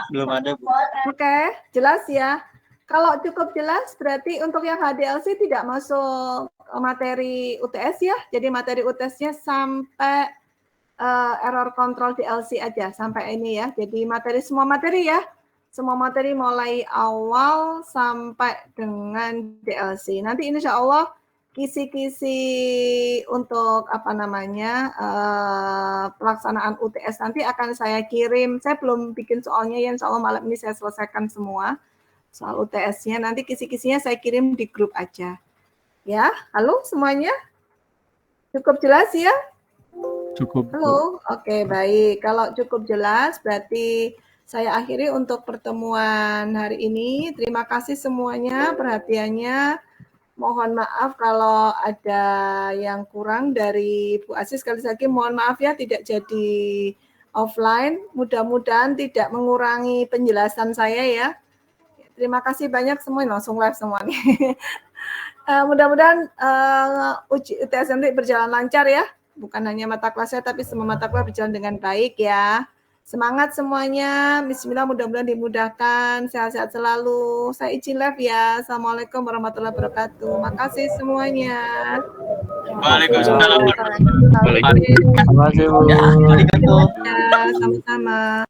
Speaker 2: Belum ada, Bu.
Speaker 1: Oke, jelas ya. Kalau cukup jelas berarti untuk yang HDLC tidak masuk materi UTS ya. Jadi materi UTS-nya sampai error control DLC aja sampai ini ya. Jadi semua materi ya. Semua materi mulai awal sampai dengan DLC. Nanti insya Allah kisi-kisi untuk pelaksanaan UTS nanti akan saya kirim. Saya belum bikin soalnya ya, insya Allah malam ini saya selesaikan semua soal UTS-nya. Nanti kisi-kisinya saya kirim di grup aja. Ya, halo semuanya? Cukup jelas ya?
Speaker 2: Cukup.
Speaker 1: Halo, oke baik. Kalau cukup jelas berarti saya akhiri untuk pertemuan hari ini. Terima kasih semuanya perhatiannya. Mohon maaf kalau ada yang kurang dari Bu Asis. Sekali lagi mohon maaf ya tidak jadi offline. Mudah-mudahan tidak mengurangi penjelasan saya ya. Terima kasih banyak semuanya, langsung live semuanya. Mudah-mudahan uji UTS nanti berjalan lancar ya. Bukan hanya mata kelasnya, tapi semua mata kelas berjalan dengan baik ya. Semangat semuanya. Bismillah, mudah-mudahan dimudahkan. Sehat-sehat selalu. Saya izin live ya. Assalamualaikum warahmatullahi wabarakatuh. Makasih semuanya.
Speaker 4: Waalaikumsalam.
Speaker 2: Terima kasih, Bu.
Speaker 1: Ya, sama-sama.